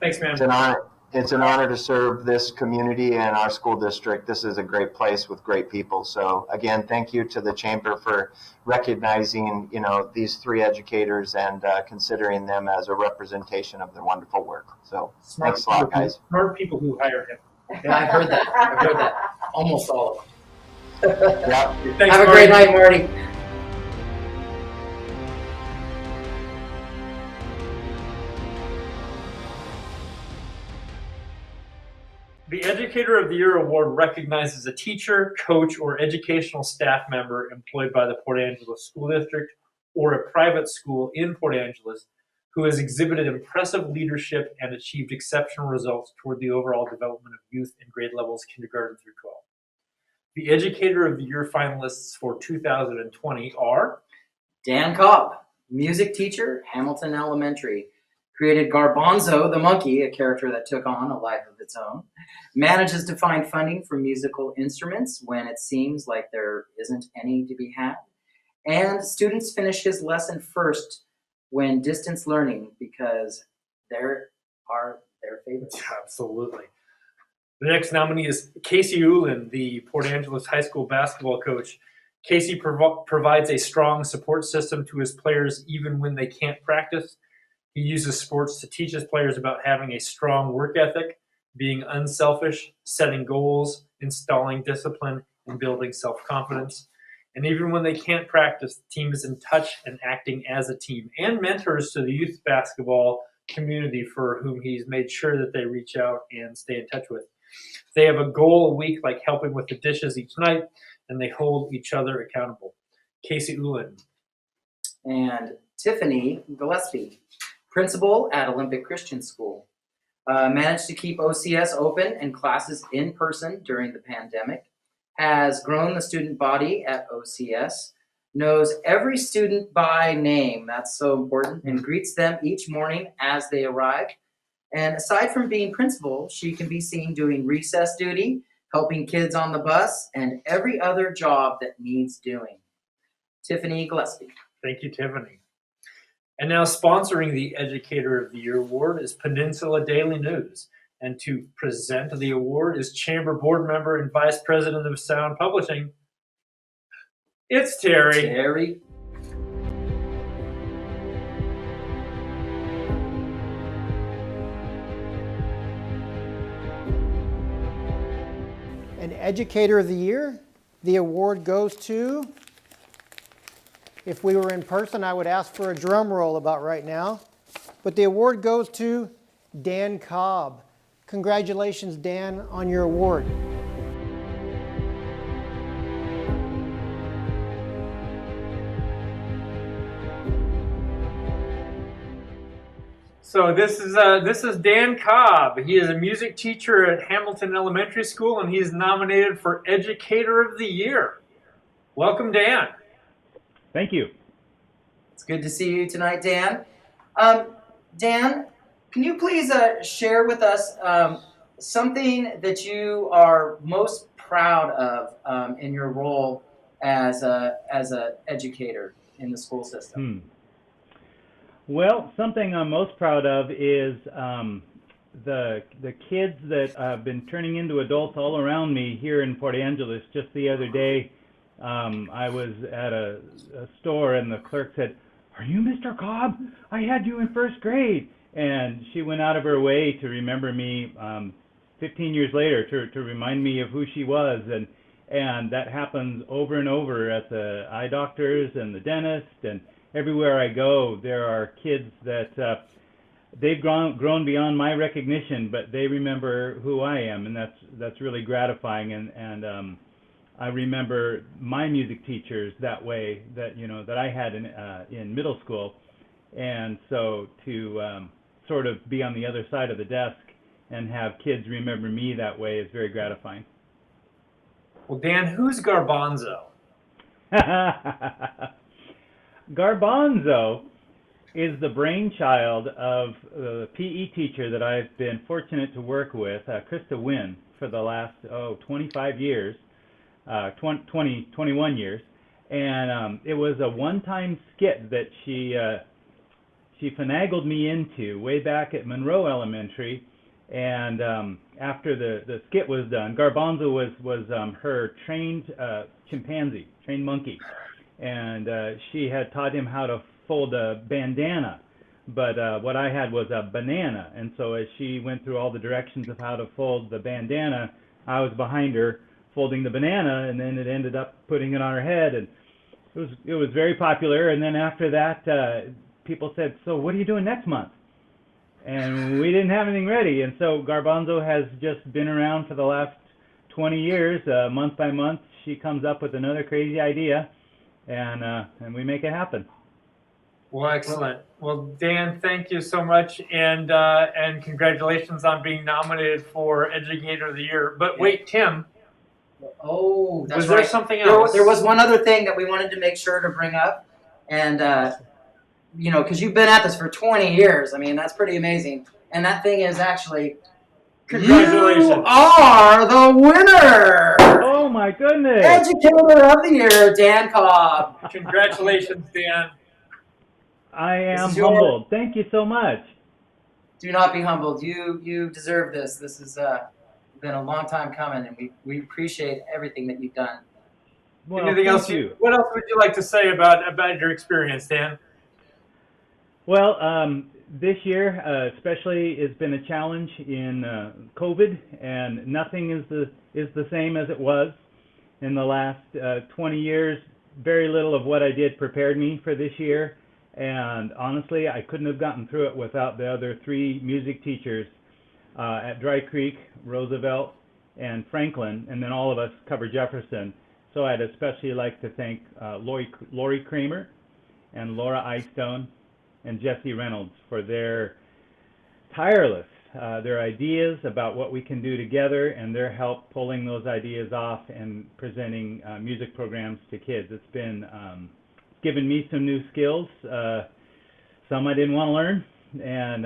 thanks, man. It's an honor. it's an honor to serve this community and our school district. This is a great place with great people. So again, thank you to the Chamber for recognizing, these 3 educators and considering them as a representation of their wonderful work. So thanks a lot, guys. Smart people who hire him. Yeah, I've heard that. Almost all of them. Yeah. Thanks, Have a great night, Marty. The Educator of the Year award recognizes a teacher, coach, or educational staff member employed by the Port Angeles School District or a private school in Port Angeles who has exhibited impressive leadership and achieved exceptional results toward the overall development of youth in grade levels kindergarten through 12. The Educator of the Year finalists for 2020 are Dan Cobb, music teacher, Hamilton Elementary. Created Garbanzo the monkey, a character that took on a life of its own. Manages to find funding for musical instruments when it seems like there isn't any to be had. And students finish his lesson first when distance learning because there are their favorites. Absolutely. The next nominee is Kasey Ulin, the Port Angeles High School basketball coach. Kasey provides a strong support system to his players even when they can't practice. He uses sports to teach his players about having a strong work ethic, being unselfish, setting goals, installing discipline, and building self-confidence. And even when they can't practice, the team is in touch and acting as a team, and mentors to the youth basketball community for whom he's made sure that they reach out and stay in touch with. They have a goal a week, like helping with the dishes each night, and they hold each other accountable. Kasey Ulin. And Tiffany Gillespie, principal at Olympic Christian School. Managed to keep OCS open and classes in person during the pandemic. Has grown the student body at OCS. Knows every student by name, that's so important, and greets them each morning as they arrive. And aside from being principal, she can be seen doing recess duty, helping kids on the bus, and every other job that needs doing. Tiffany Gillespie. Thank you, Tiffany. And now sponsoring the Educator of the Year award is Peninsula Daily News. And to present the award is Chamber Board Member and Vice President of Sound Publishing. It's Terry. Terry. And Educator of the Year, the award goes to, if we were in person, I would ask for a drum roll about right now. But the award goes to Dan Cobb. Congratulations, Dan, on your award. So this is Dan Cobb. He is a music teacher at Hamilton Elementary School, and he's nominated for Educator of the Year. Welcome, Dan. Thank you. It's good to see you tonight, Dan. Dan, can you please share with us something that you are most proud of in your role as a educator in the school system? Well, something I'm most proud of is the kids that have been turning into adults all around me here in Port Angeles. Just the other day, I was at a store and the clerk said, "Are you Mr. Cobb? I had you in first grade." And she went out of her way to remember me 15 years later to remind me of who she was. And that happens over and over at the eye doctors and the dentist, and everywhere I go, there are kids that they've grown beyond my recognition, but they remember who I am, and that's really gratifying. And I remember my music teachers that way, that I had in middle school, and so to sort of be on the other side of the desk and have kids remember me that way is very gratifying. Well, Dan, who's Garbanzo? Garbanzo is the brainchild of the PE teacher that I've been fortunate to work with, Christy Smith, for the last 25 years, 21 years. And it was a one-time skit that she finagled me into way back at Monroe Elementary. And after the skit was done, Garbanzo was her trained chimpanzee, trained monkey, and she had taught him how to fold a bandana. But what I had was a banana, and so as she went through all the directions of how to fold the bandana, I was behind her folding the banana, and then it ended up putting it on her head, and it was very popular. And then after that, people said, "So what are you doing next month?" And we didn't have anything ready, and so Garbanzo has just been around for the last 20 years. Month by month, she comes up with another crazy idea, and we make it happen. Well, excellent. Well, Dan, thank you so much, and congratulations on being nominated for Educator of the Year. But wait, Tim. Oh, that's was right. there something else? There was one other thing that we wanted to make sure to bring up, and because you've been at this for 20 years. I mean, that's pretty amazing. And that thing is actually, congratulations. You are the winner. Oh my goodness! Educator of the Year, Dan Cobb. Congratulations, Dan. I am humbled. Thank you so much. Do not be humbled. You deserve this. This has been a long time coming, and we appreciate everything that you've done. Well, Anything else? What else would you like to say about your experience, Dan? Well, this year especially has been a challenge in COVID, and nothing is the same as it was in the last 20 years. Very little of what I did prepared me for this year, and honestly, I couldn't have gotten through it without the other 3 music teachers at Dry Creek, Roosevelt, and Franklin, and then all of us cover Jefferson. So I'd especially like to thank Lori Kramer and Laura Eyestone and Jesse Reynolds for their tireless, their ideas about what we can do together, and their help pulling those ideas off and presenting music programs to kids. It's been given me some new skills, some I didn't want to learn, and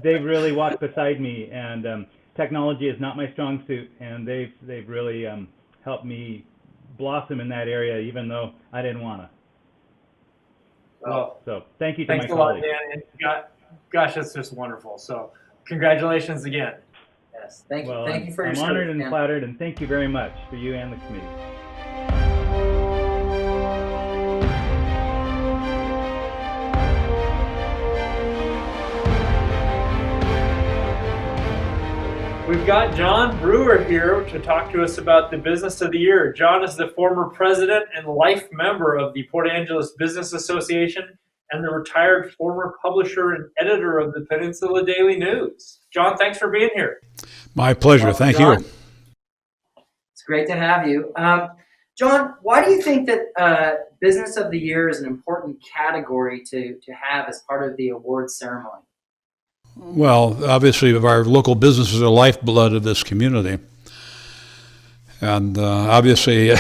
they've really walked beside me. And technology is not my strong suit, and they've really helped me blossom in that area, even though I didn't want to. Well, so thank you to thanks my a lot, colleagues. Dan. And gosh, that's just wonderful. So congratulations again. Yes, thank you. Well, Thank you for your I'm service, honored and Dan. flattered, and thank you very much for you and the committee. We've got John Brewer here to talk to us about the Business of the Year. John is the former president and life member of the Port Angeles Business Association and the retired former publisher and editor of the Peninsula Daily News. John, thanks for being here. My pleasure. Thank John, you. It's great to have you. John, why do you think that Business of the Year is an important category to have as part of the awards ceremony? Well, obviously, our local businesses are the lifeblood of this community. And obviously,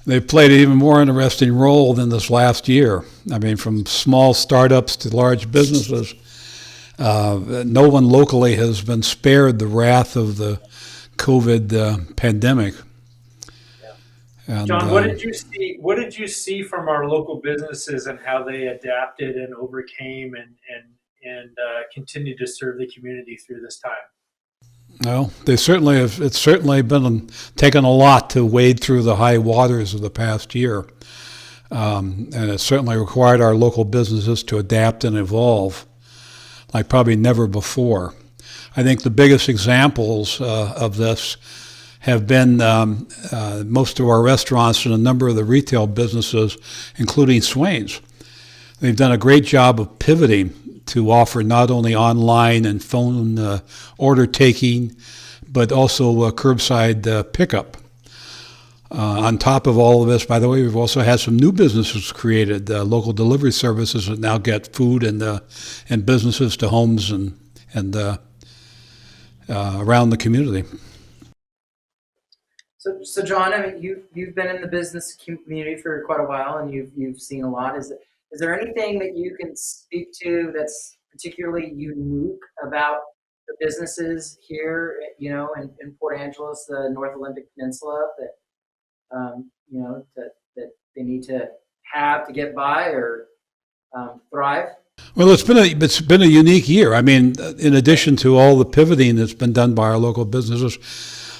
they've played an even more interesting role than this last year. I mean, from small startups to large businesses, no one locally has been spared the wrath of the COVID pandemic. And, John, what did you see? What did you see from our local businesses and how they adapted and overcame and continued to serve the community through this time? Well, they certainly have. It's certainly been taken a lot to wade through the high waters of the past year, and it certainly required our local businesses to adapt and evolve like probably never before. I think the biggest examples of this have been most of our restaurants and a number of the retail businesses, including Swain's. They've done a great job of pivoting to offer not only online and phone order taking, but also curbside pickup. On top of all of this, by the way, we've also had some new businesses created, local delivery services that now get food and businesses to homes and around the community. So John, I mean, you've been in the business community for quite a while, and you've seen a lot. Is there anything that you can speak to that's particularly unique about the businesses here, in Port Angeles, the North Olympic Peninsula, that that they need to have to get by or thrive? Well, it's been a unique year. I mean, in addition to all the pivoting that's been done by our local businesses,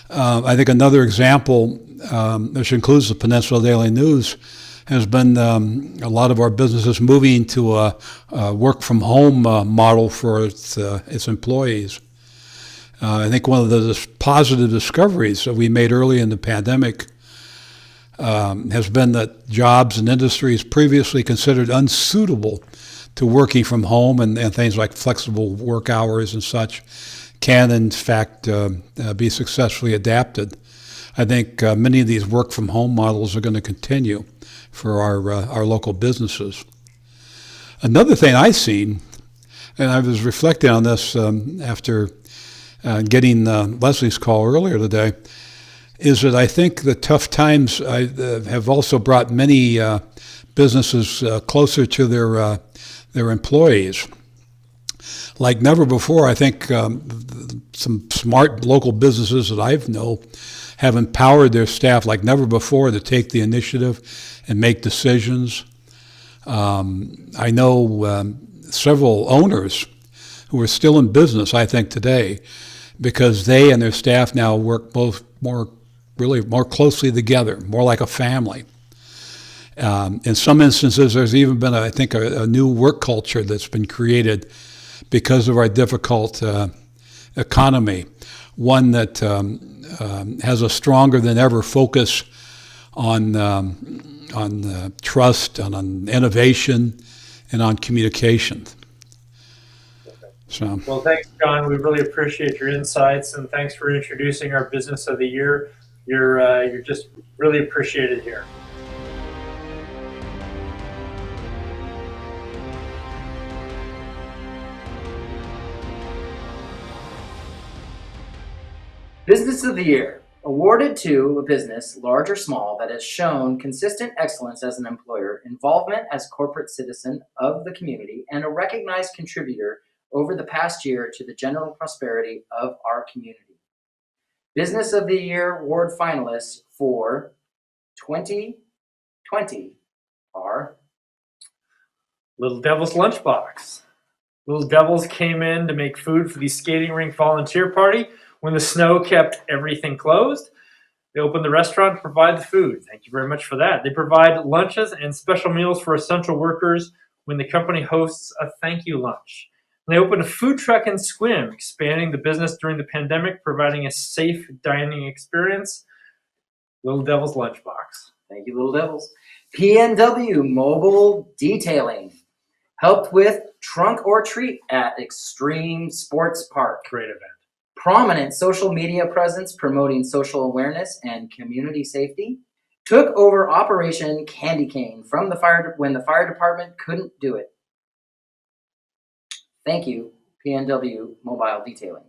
I think another example, which includes the Peninsula Daily News, has been a lot of our businesses moving to a work from home model for its employees. I think one of the positive discoveries that we made early in the pandemic has been that jobs and industries previously considered unsuitable to working from home and things like flexible work hours and such can in fact be successfully adapted. I think many of these work from home models are going to continue for our local businesses. Another thing I've seen, and I was reflecting on this after getting Leslie's call earlier today, is that I think the tough times have also brought many businesses closer to their employees. Like never before, I think some smart local businesses that I know have empowered their staff like never before to take the initiative and make decisions. I know several owners who are still in business, I think, today, because they and their staff now work more closely together, more like a family. In some instances, there's even been, I think, a new work culture that's been created because of our difficult economy, one that has a stronger than ever focus on trust, on innovation, and on communication. So. Well, thanks, John. We really appreciate your insights, and thanks for introducing our Business of the Year. You're just really appreciated here. Business of the Year, awarded to a business, large or small, that has shown consistent excellence as an employer, involvement as corporate citizen of the community, and a recognized contributor over the past year to the general prosperity of our community. Business of the Year award finalists for 2020 are Little Devil's Lunchbox. Little Devils came in to make food for the skating rink volunteer party when the snow kept everything closed. They opened the restaurant to provide the food. Thank you very much for that. They provide lunches and special meals for essential workers when the company hosts a thank you lunch. And they opened a food truck in Sequim, expanding the business during the pandemic, providing a safe dining experience. Little Devil's Lunchbox. Thank you, Little Devils. PNW Mobile Detailing helped with Trunk or Treat at Extreme Sports Park. Great event. Prominent social media presence promoting social awareness and community safety. Took over Operation Candy Cane from the fire when the fire department couldn't do it. Thank you, PNW Mobile Detailing.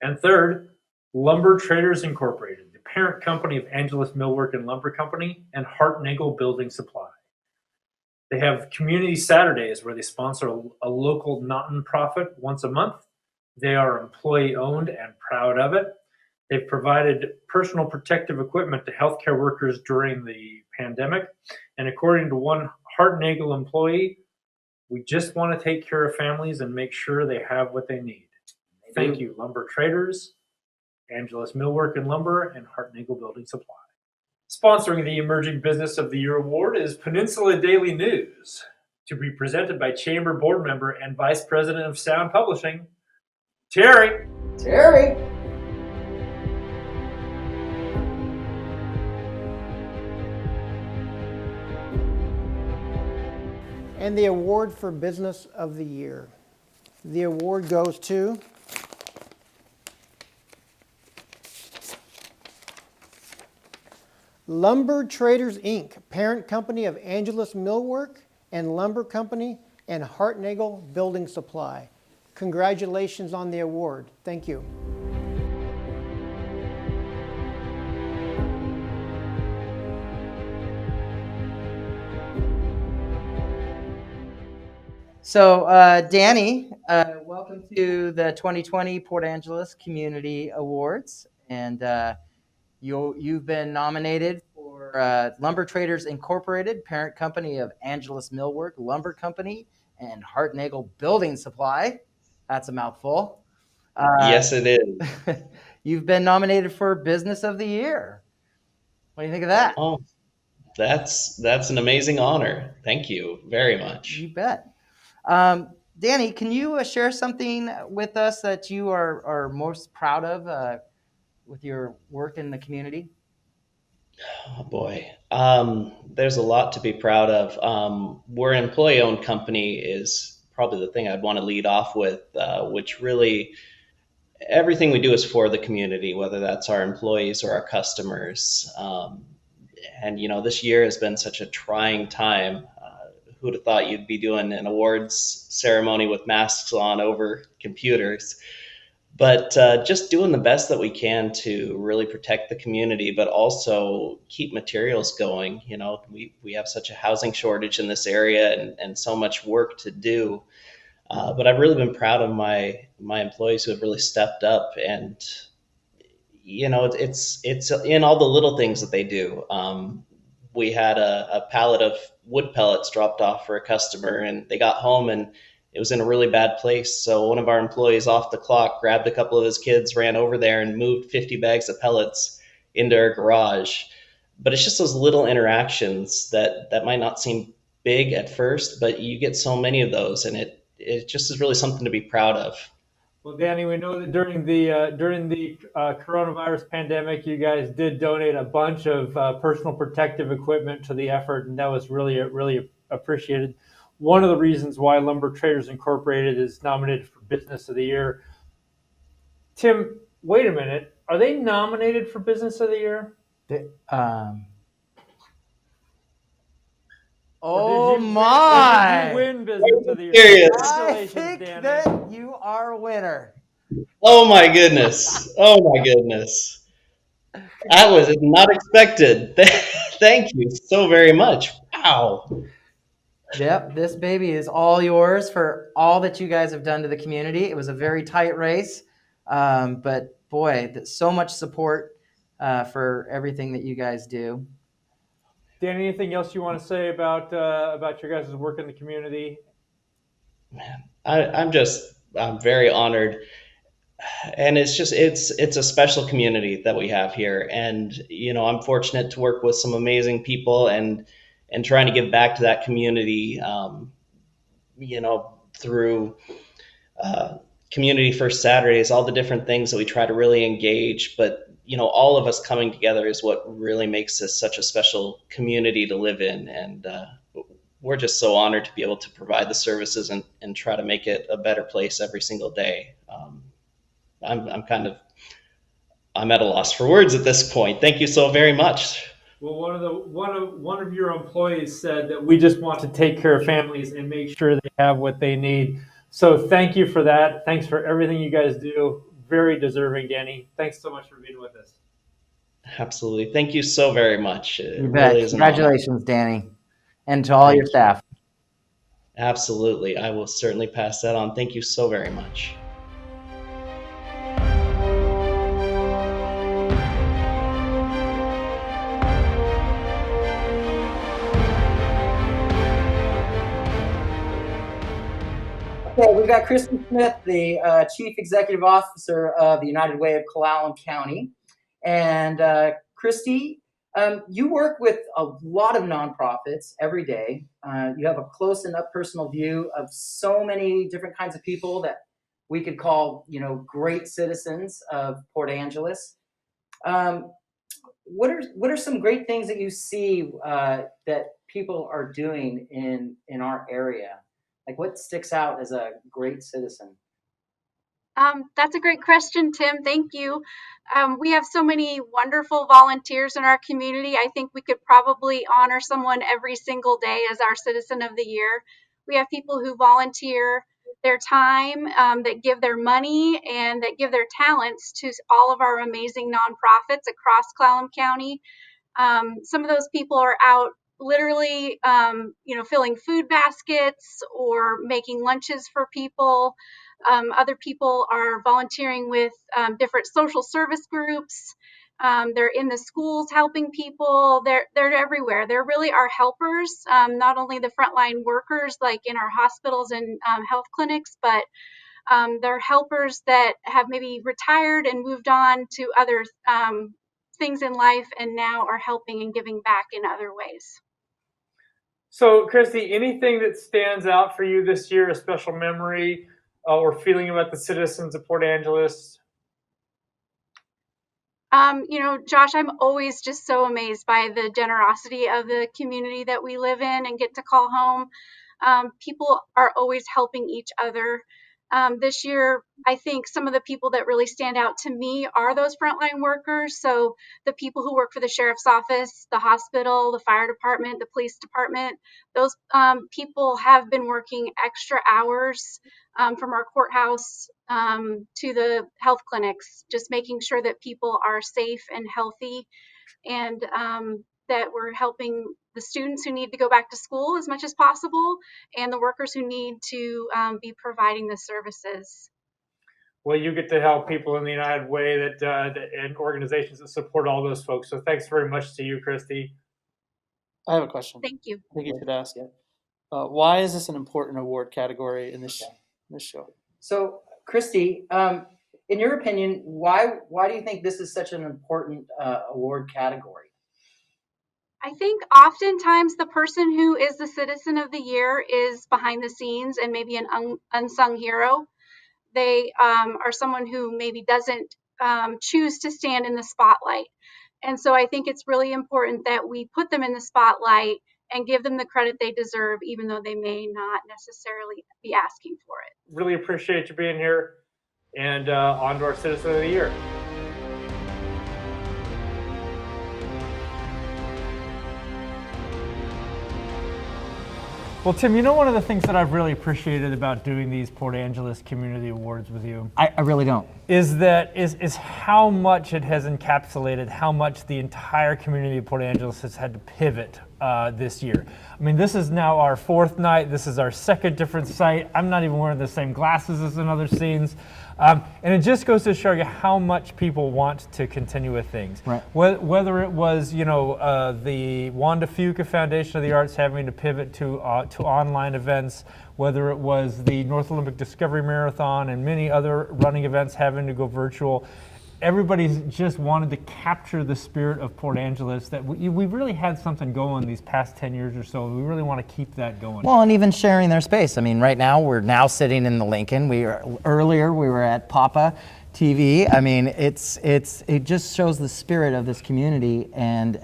And third, LumberTraders Incorporated, the parent company of Angelus Millwork and Lumber Company and Hartnagel Building Supply. They have community Saturdays where they sponsor a local not-for-profit once a month. They are employee-owned and proud of it. They've provided personal protective equipment to healthcare workers during the pandemic. And according to one Hartnagel employee, we just want to take care of families and make sure they have what they need. Thank you, LumberTraders, Angelus Millwork and Lumber, and Hartnagel Building Supply. Sponsoring the Emerging Business of the Year Award is Peninsula Daily News, to be presented by Chamber Board Member and Vice President of Sound Publishing, Terry. And the award for Business of the Year. The award goes to LumberTraders Inc., parent company of Angelus Millwork and Lumber Company and Hartnagel Building Supply. Congratulations on the award. Thank you. So, Danny, welcome to the 2020 Port Angeles Community Awards, and you've been nominated for for LumberTraders Incorporated, parent company of Angelus Millwork Lumber Company and Hartnagel Building Supply. That's a mouthful. Yes, it is. You've been nominated for Business of the Year. What do you think of that? Oh, that's an amazing honor. Thank you very much. You bet. Danny, can you share something with us that you are most proud of with your work in the community? Oh boy, there's a lot to be proud of. We're an employee-owned company is probably the thing I'd want to lead off with, which really everything we do is for the community, whether that's our employees or our customers. And this year has been such a trying time. Who'd have thought you'd be doing an awards ceremony with masks on over computers? But just doing the best that we can to really protect the community, but also keep materials going. We have such a housing shortage in this area and so much work to do. But I've really been proud of my employees who have really stepped up, and it's in all the little things that they do. We had a pallet of wood pellets dropped off for a customer, and they got home and it was in a really bad place. So one of our employees off the clock grabbed a couple of his kids, ran over there and moved 50 bags of pellets into our garage. But it's just those little interactions that might not seem big at first, but you get so many of those, and it just is really something to be proud of. Well, Danny, we know that during the coronavirus pandemic, you guys did donate a bunch of personal protective equipment to the effort, and that was really appreciated. One of the reasons why LumberTraders Incorporated is nominated for Business of the Year. Tim, wait a minute. Are they nominated for Business of the Year? Oh my! Did you win Business of the Year? Congratulations, I think Danny. that you are a winner. Oh my goodness. Oh my goodness. That was not expected. Thank you so very much. Wow. Yep, this baby is all yours for all that you guys have done to the community. It was a very tight race, but boy, so much support for everything that you guys do. Danny, anything else you want to say about your guys' work in the community? Man, I'm very honored, and it's a special community that we have here, and I'm fortunate to work with some amazing people and trying to give back to that community, through Community First Saturdays, all the different things that we try to really engage. But, all of us coming together is what really makes this such a special community to live in. And we're just so honored to be able to provide the services and try to make it a better place every single day. I'm at a loss for words at this point. Thank you so very much. Well, one of your employees said that we just want to take care of families and make sure they have what they need. So thank you for that. Thanks for everything you guys do. Very deserving, Danny. Thanks so much for being with us. Absolutely. Thank you so very much. You bet. Really congratulations, Danny, and to all your staff. Absolutely. I will certainly pass that on. Thank you so very much. Okay, we've got Christy Smith, the Chief Executive Officer of the United Way of Clallam County. And Christy, you work with a lot of nonprofits every day. You have a close and up personal view of so many different kinds of people that we could call, great citizens of Port Angeles. What are some great things that you see that people are doing in our area? Like, what sticks out as a great citizen? That's a great question, Tim. Thank you. We have so many wonderful volunteers in our community. I think we could probably honor someone every single day as our Citizen of the Year. We have people who volunteer their time, that give their money, and that give their talents to all of our amazing nonprofits across Clallam County. Some of those people are out literally, filling food baskets or making lunches for people. Other people are volunteering with different social service groups. They're in the schools helping people. They're everywhere. They're really our helpers, not only the frontline workers like in our hospitals and health clinics, but they're helpers that have maybe retired and moved on to other things in life and now are helping and giving back in other ways. So, Christy, anything that stands out for you this year, a special memory or feeling about the citizens of Port Angeles? Josh, I'm always just so amazed by the generosity of the community that we live in and get to call home. People are always helping each other. This year, I think some of the people that really stand out to me are those frontline workers. So the people who work for the sheriff's office, the hospital, the fire department, the police department, those people have been working extra hours from our courthouse to the health clinics, just making sure that people are safe and healthy, and that we're helping the students who need to go back to school as much as possible, and the workers who need to be providing the services. Well, you get to help people in the United Way and organizations that support all those folks. So thanks very much to you, Christy. I have a question. Thank you. I think you should ask it. Why is this an important award category in this show? So, Christy, in your opinion, why do you think this is such an important award category? I think oftentimes the person who is the Citizen of the Year is behind the scenes and maybe an unsung hero. They are someone who maybe doesn't choose to stand in the spotlight. And so I think it's really important that we put them in the spotlight and give them the credit they deserve, even though they may not necessarily be asking for it. Really appreciate you being here, and on to our Citizen of the Year. Well, Tim, one of the things that I've really appreciated about doing these Port Angeles Community Awards with you, I really don't, is how much it has encapsulated how much the entire community of Port Angeles has had to pivot this year. I mean, this is now our fourth night. This is our second different site. I'm not even wearing the same glasses as in other scenes. And it just goes to show you how much people want to continue with things. Right. Whether it was, the Wanda Fuqua Foundation of the Arts having to pivot to online events, whether it was the North Olympic Discovery Marathon and many other running events having to go virtual. Everybody's just wanted to capture the spirit of Port Angeles, that we really had something going these past 10 years or so. We really want to keep that going. Well, and even sharing their space. I mean, right now, we're now sitting in the Lincoln. Earlier, we were at Papa TV. I mean, it just shows the spirit of this community and,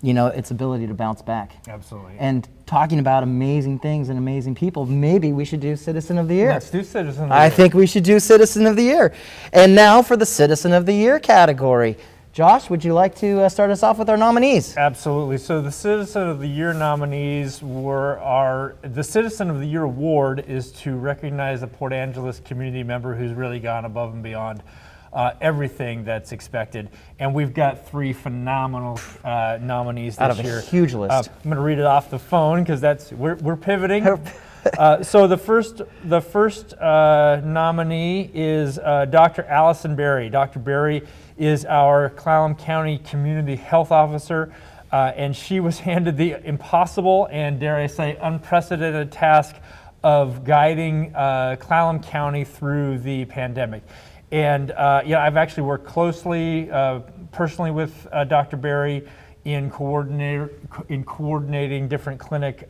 its ability to bounce back. Absolutely. And talking about amazing things and amazing people, maybe we should do Citizen of the Year. Let's do Citizen of the Year. I think we should do Citizen of the Year. And now for the Citizen of the Year category. Josh, would you like to start us off with our nominees? Absolutely. So the Citizen of the Year nominees the Citizen of the Year award is to recognize a Port Angeles community member who's really gone above and beyond everything that's expected. And we've got 3 phenomenal nominees this year. Out of a huge list. I'm going to read it off the phone because we're pivoting. So the first nominee is Dr. Allison Berry. Dr. Berry is our Clallam County Community Health Officer, and she was handed the impossible and, dare I say, unprecedented task of guiding Clallam County through the pandemic. And I've actually worked closely, personally with Dr. Berry in coordinating different clinic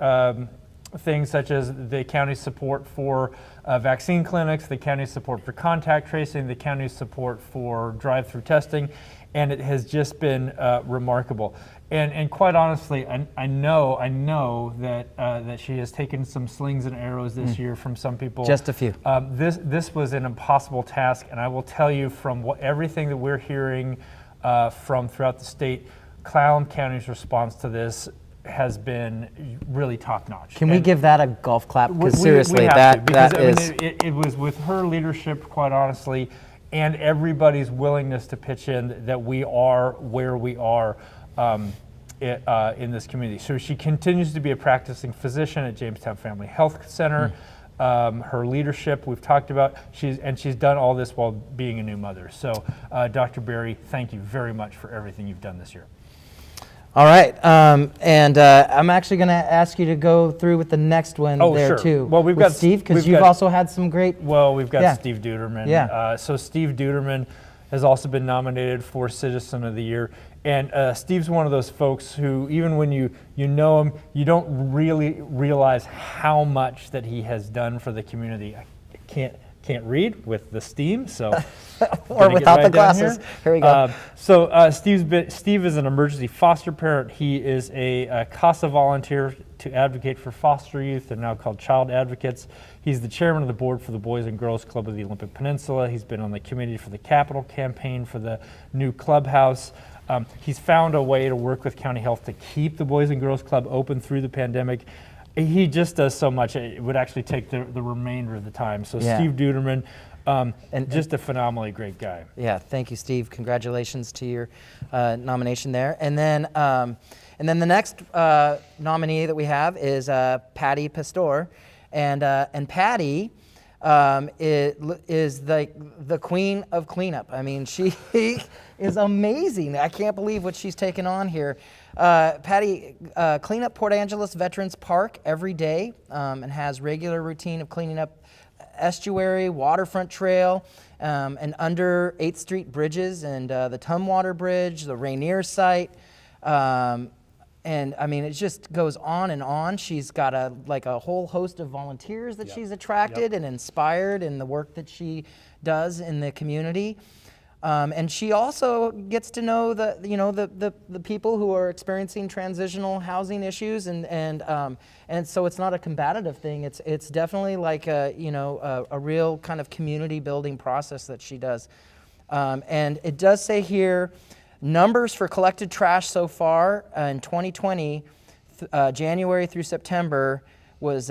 things, such as the county's support for vaccine clinics, the county's support for contact tracing, the county's support for drive-through testing, and it has just been remarkable. And quite honestly, I know that she has taken some slings and arrows this year from some people. Just a few. This was an impossible task, and I will tell you from everything that we're hearing from throughout the state, Clallam County's response to this has been really top-notch. Can we give that a golf clap? Because we seriously, have to, is... it was with her leadership, quite honestly, and everybody's willingness to pitch in that we are where we are in this community. So she continues to be a practicing physician at Jamestown Family Health Center. her leadership. We've talked about she's done all this while being a new mother. So, Dr. Berry, thank you very much for everything you've done this year. All right, and I'm actually going to ask you to go through with the next one Sure. too. Well, we've with got Steve, because you've also had some great. Well, we've got Yeah. Steve Deutermann. Yeah. So Steve Deutermann has also been nominated for Citizen of the Year, and Steve's one of those folks who, even when you know him, you don't really realize how much that he has done for the community. I can't read with the steam, so or without the glasses. Here we go. Steve is an emergency foster parent. He is a CASA volunteer to advocate for foster youth. They're now called Child Advocates. He's the chairman of the board for the Boys and Girls Club of the Olympic Peninsula. He's been on the committee for the Capital campaign for the new clubhouse. He's found a way to work with County Health to keep the Boys and Girls Club open through the pandemic. He just does so much. It would actually take the remainder of the time. So Yeah. Steve Deutermann, and just a phenomenally great guy. Yeah, thank you, Steve. Congratulations to your nomination there. And then the next nominee that we have is Patty Pastore, and Patty is the queen of cleanup. I mean, she is amazing. I can't believe what she's taken on here. Patty clean up Port Angeles Veterans Park every day and has regular routine of cleaning up estuary, waterfront trail, and under 8th Street bridges and the Tumwater Bridge, the Rainier site. And I mean, it just goes on and on. She's got a whole host of volunteers that she's attracted and inspired in the work that she does in the community. And she also gets to know the people who are experiencing transitional housing issues, and so it's not a combative thing. It's definitely like a real kind of community building process that she does. And it does say here, numbers for collected trash so far in 2020, January through September, was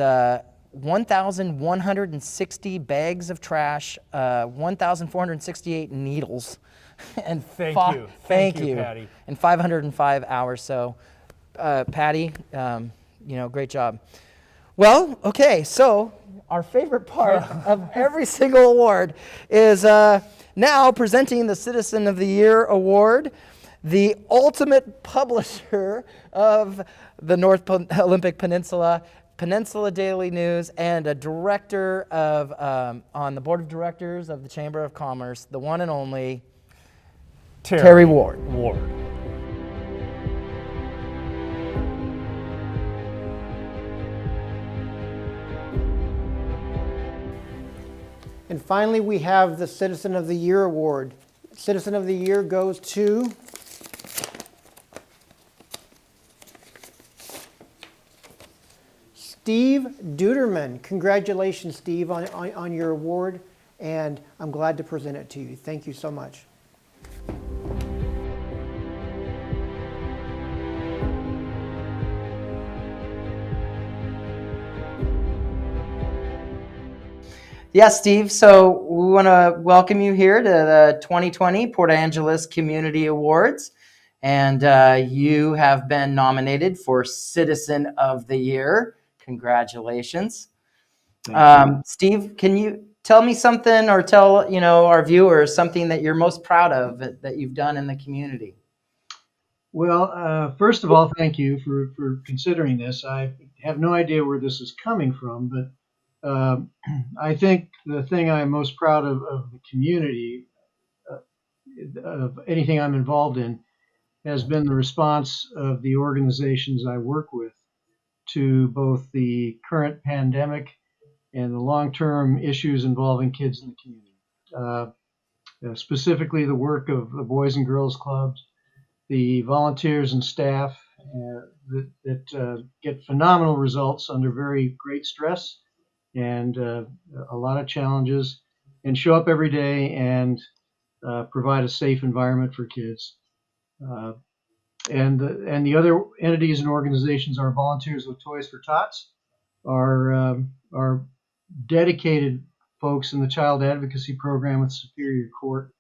1,160 bags of trash, 1,468 needles, and Thank you, Patty. and 505 hours. So, Patty, great job. Well, okay, so our favorite part of every single award is now presenting the Citizen of the Year Award, the ultimate publisher of the North Olympic Peninsula Daily News, and a director of on the board of directors of the Chamber of Commerce, the one and only Terry Ward. And finally, we have the Citizen of the Year Award. Citizen of the Year goes to Steve Deutermann. Congratulations, Steve, on your award, and I'm glad to present it to you. Thank you so much. Yes, Steve. So we want to welcome you here to the 2020 Port Angeles Community Awards. And you have been nominated for Citizen of the Year. Congratulations. Steve, can you tell me something, or tell our viewers something that you're most proud of that you've done in the community? Well, first of all, thank you for considering this. I have no idea where this is coming from, but I think the thing I'm most proud of the community, of anything I'm involved in, has been the response of the organizations I work with to both the current pandemic and the long-term issues involving kids in the community. Specifically, the work of the Boys and Girls Clubs, the volunteers and staff that get phenomenal results under very great stress and a lot of challenges, and show up every day and provide a safe environment for kids. And the other entities and organizations, our Volunteers with Toys for Tots, are dedicated folks in the child advocacy program with Superior Court.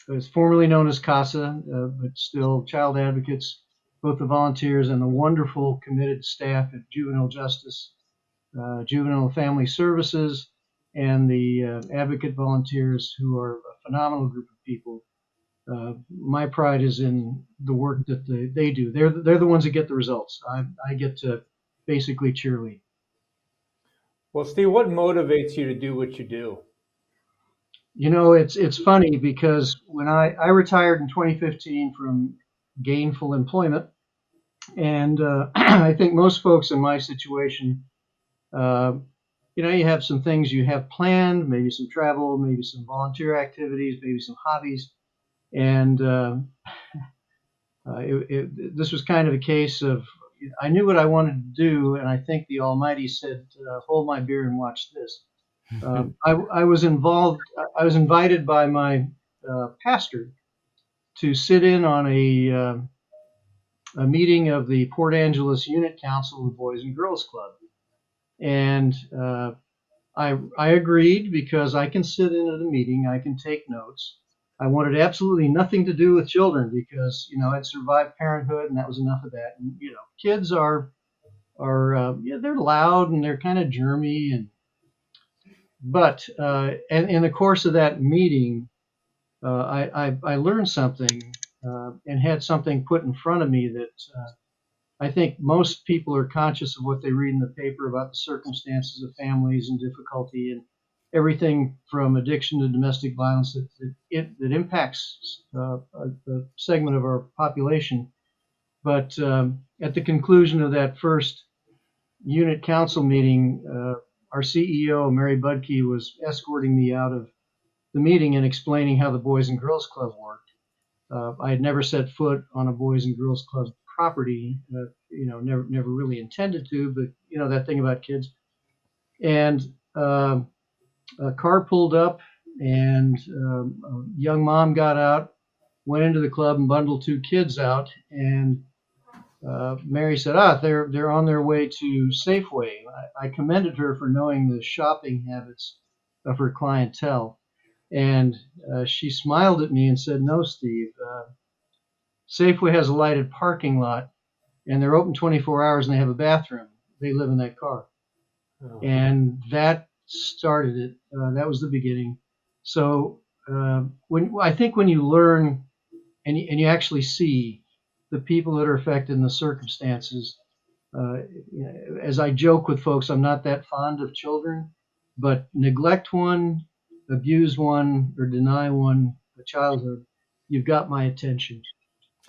It's formerly known as CASA, but still child advocates, both the volunteers and the wonderful committed staff at Juvenile Justice, Juvenile and Family Services, and the advocate volunteers, who are a phenomenal group of people. My pride is in the work that they do. They're the ones that get the results. I get to basically cheerlead. Well, Steve, what motivates you to do what you do? You know, it's funny because when I retired in 2015 from gainful employment, and I think most folks in my situation, you know, you have some things you have planned, maybe some travel, maybe some volunteer activities, maybe some hobbies, and this was kind of a case of I knew what I wanted to do, and I think the Almighty said, "Hold my beer and watch this." I was involved. I was invited by my pastor to sit in on a meeting of the Port Angeles Unit Council of the Boys and Girls Club, and I agreed because I can sit in at a meeting, I can take notes. I wanted absolutely nothing to do with children because, you know, I'd survived parenthood and that was enough of that. And, you know, kids are yeah, they're loud and they're kind of germy, but in the course of that meeting, I learned something and had something put in front of me that I think most people are conscious of what they read in the paper about the circumstances of families and difficulty and everything from addiction to domestic violence that impacts a segment of our population. But at the conclusion of that first unit council meeting, our CEO, Mary Budke, was escorting me out of the meeting and explaining how the Boys and Girls Club worked. I had never set foot on a Boys and Girls Club property, you know, never really intended to, but you know that thing about kids. And a car pulled up, and a young mom got out, went into the club, and bundled two kids out. And Mary said, they're on their way to Safeway. I commended her for knowing the shopping habits of her clientele. And she smiled at me and said, "No, Steve, Safeway has a lighted parking lot, and they're open 24 hours, and they have a bathroom. They live in that car." Oh. And that started it. That was the beginning. So I think when you learn and you actually see the people that are affected in the circumstances, as I joke with folks, I'm not that fond of children, but neglect one, abuse one, or deny one a childhood, you've got my attention.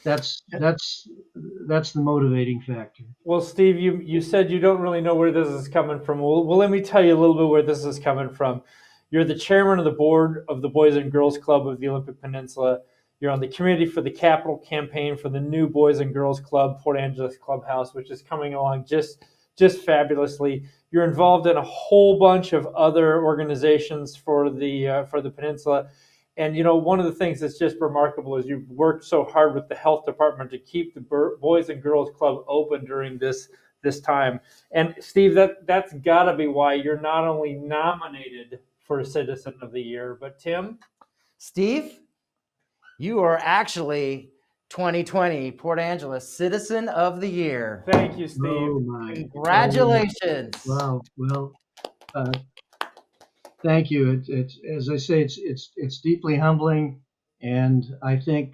That's the motivating factor. Well, Steve, you said you don't really know where this is coming from. Well, let me tell you a little bit where this is coming from. You're the chairman of the board of the Boys and Girls Club of the Olympic Peninsula. You're on the committee for the capital campaign for the new Boys and Girls Club, Port Angeles Clubhouse, which is coming along just fabulously. You're involved in a whole bunch of other organizations for the peninsula. And, you know, one of the things that's just remarkable is you've worked so hard with the health department to keep the Boys and Girls Club open during this time. And, Steve, that's got to be why you're not only nominated for Citizen of the Year, but Tim? Steve, you are actually 2020 Port Angeles Citizen of the Year. Thank you, Steve. Oh, my. Congratulations. Wow. Well, thank you. It's as I say, it's deeply humbling, and I think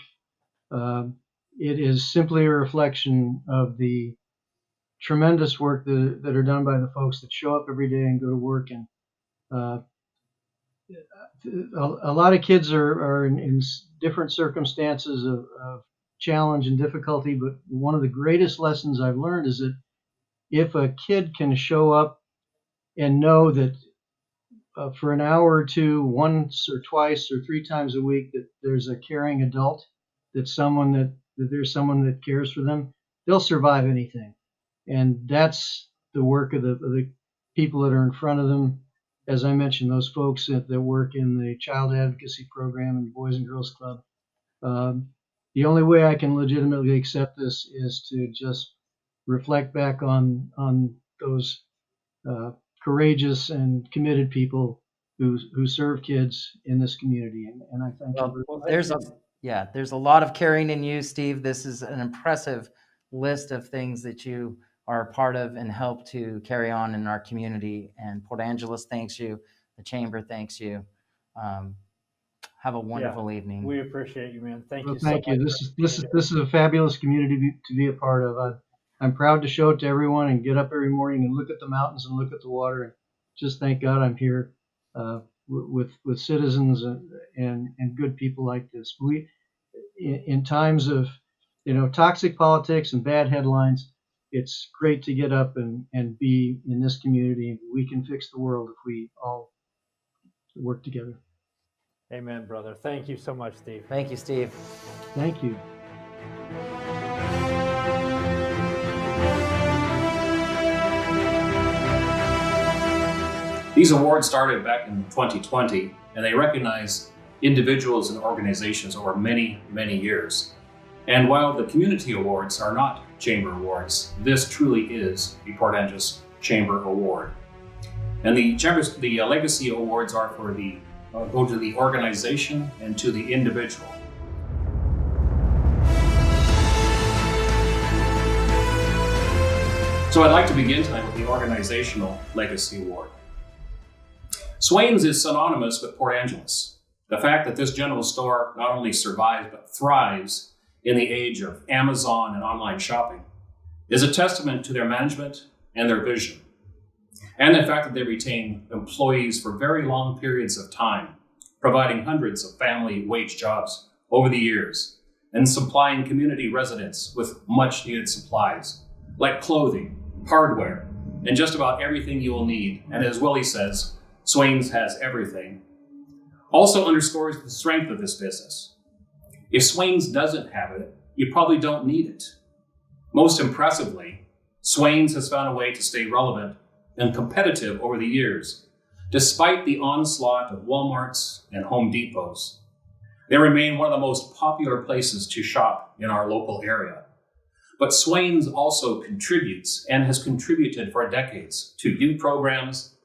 it is simply a reflection of the tremendous work that are done by the folks that show up every day and go to work. And a lot of kids are in different circumstances of challenge and difficulty, but one of the greatest lessons I've learned is that if a kid can show up and know that for an hour or two, once or twice or three times a week, that there's a caring adult, that there's someone that cares for them, they'll survive anything. And that's the work of the people that are in front of them. As I mentioned, those folks that work in the child advocacy program and the Boys and Girls Club. The only way I can legitimately accept this is to just reflect back on those courageous and committed people who serve kids in this community, and I thank you. Well, there's a lot of caring in you, Steve. This is an impressive list of things that you are a part of and help to carry on in our community. And Port Angeles thanks you. The Chamber thanks you. Have a wonderful evening. We appreciate you, man. Thank Well, you so thank you. much. This is a fabulous community to be a part of. I'm proud to show it to everyone and get up every morning and look at the mountains and look at the water, and just thank God I'm here with citizens and good people like this. We in times of toxic politics and bad headlines, it's great to get up and be in this community. We can fix the world if we all work together. Amen, brother. Thank you so much, Steve. Thank you, Steve. Thank you. These awards started back in 2020, and they recognize individuals and organizations over many, many years. And while the community awards are not chamber awards, this truly is the Port Angeles Chamber Award. And the legacy awards are for the go to the organization and to the individual. So I'd like to begin tonight with the Organizational Legacy Award. Swain's is synonymous with Port Angeles. The fact that this general store not only survives but thrives in the age of Amazon and online shopping is a testament to their management and their vision. And the fact that they retain employees for very long periods of time, providing hundreds of family wage jobs over the years, and supplying community residents with much needed supplies, like clothing, hardware, and just about everything you will need. And as Willie says, Swain's has everything. Also underscores the strength of this business. If Swain's doesn't have it, you probably don't need it. Most impressively, Swain's has found a way to stay relevant and competitive over the years, despite the onslaught of Walmarts and Home Depots. They remain one of the most popular places to shop in our local area. But Swain's also contributes and has contributed for decades to youth programs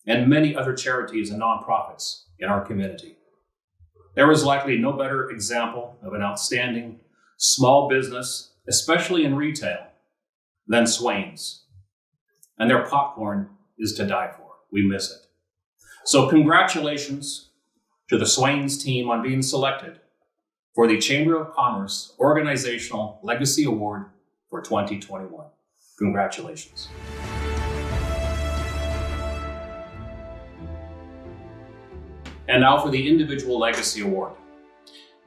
and many other charities and nonprofits in our community. There is likely no better example of an outstanding small business, especially in retail, than Swain's. And their popcorn is to die for. We miss it. So congratulations to the Swain's team on being selected for the Chamber of Commerce Organizational Legacy Award for 2021. Congratulations. And now for the Individual Legacy Award.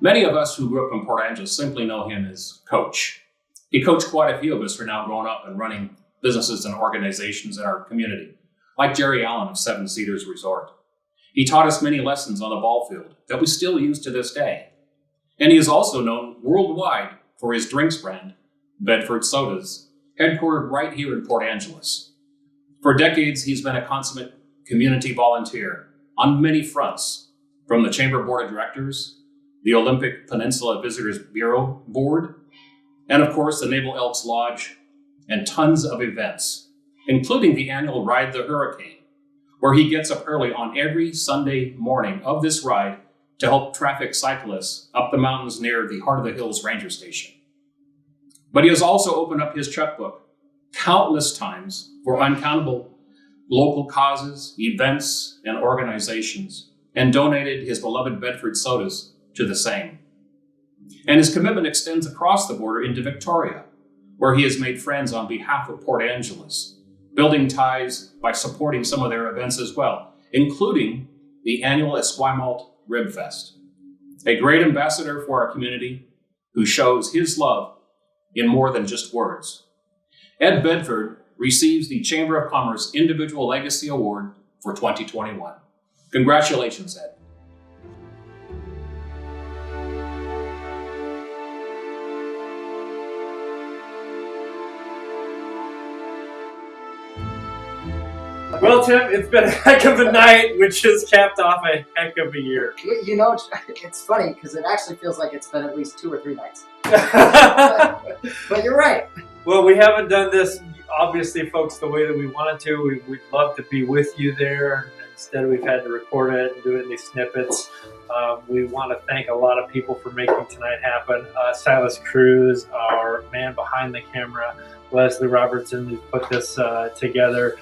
Many of us who grew up in Port Angeles simply know him as Coach. He coached quite a few of us who are now grown up and running businesses and organizations in our community, like Jerry Allen of Seven Cedars Resort. He taught us many lessons on the ball field that we still use to this day. And he is also known worldwide for his drinks brand, Bedford Sodas, headquartered right here in Port Angeles. For decades, he's been a consummate community volunteer on many fronts, from the Chamber Board of Directors, the Olympic Peninsula Visitors Bureau Board, and of course the Naval Elks Lodge, and tons of events, including the annual Ride the Hurricane, where he gets up early on every Sunday morning of this ride to help traffic cyclists up the mountains near the Heart of the Hills Ranger Station. But he has also opened up his checkbook countless times for uncountable local causes, events, and organizations, and donated his beloved Bedford Sodas to the same. And his commitment extends across the border into Victoria, where he has made friends on behalf of Port Angeles, building ties by supporting some of their events as well, including the annual Esquimalt Rib Fest. A great ambassador for our community who shows his love in more than just words. Ed Bedford receives the Chamber of Commerce Individual Legacy Award for 2021. Congratulations, Ed. Well, Tim, it's been a heck of a night, which has capped off a heck of a year. You know, it's funny because it actually feels like it's been at least 2 or 3 nights. But you're right. Well, we haven't done this, obviously, folks, the way that we wanted to. We'd love to be with you there and Instead, we've had to record it and do it in these snippets. We want to thank a lot of people for making tonight happen. Silas Cruz, our man behind the camera, Leslie Robertson, who put this together.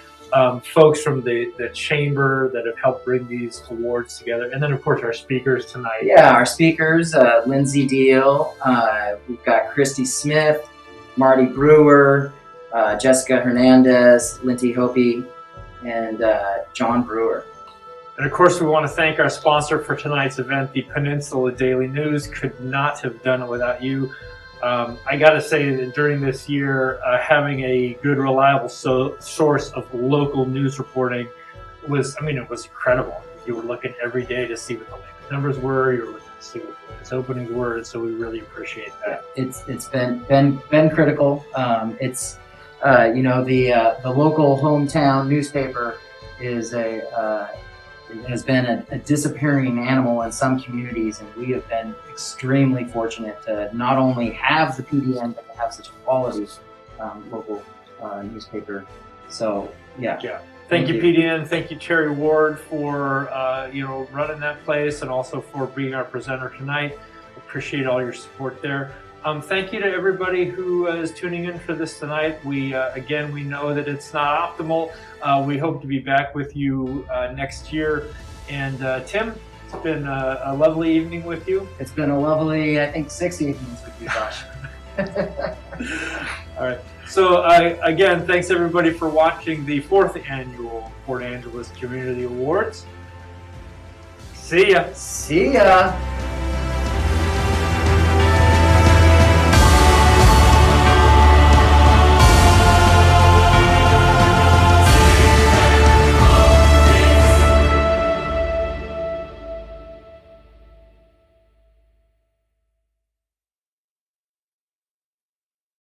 Folks from the chamber that have helped bring these awards together, and then of course our speakers tonight. Yeah, our speakers, Lindsey Diehl, we've got Christy Smith, Marty Brewer, Jessica Hernandez, Linty Hopie, and John Brewer. And of course we want to thank our sponsor for tonight's event, the Peninsula Daily News. Could not have done it without you. I got to say that during this year, having a good, reliable source of local news reporting was, it was incredible. You were looking every day to see what the latest numbers were. You were looking to see what the latest openings were, and so we really appreciate that. It's been critical. The local hometown newspaper is has been a disappearing animal in some communities, and we have been extremely fortunate to not only have the PDN, but to have such a quality local newspaper. So, yeah. Thank you, PDN. Thank you, Terry Ward, for running that place and also for being our presenter tonight. Appreciate all your support there. Thank you to everybody who is tuning in for this tonight. We know that it's not optimal. We hope to be back with you next year. And Tim, it's been a lovely evening with you. It's been a lovely, I think, 6 evenings with you, Josh. All right. So again, thanks everybody for watching the 4th annual Port Angeles Community Awards. See ya. See ya.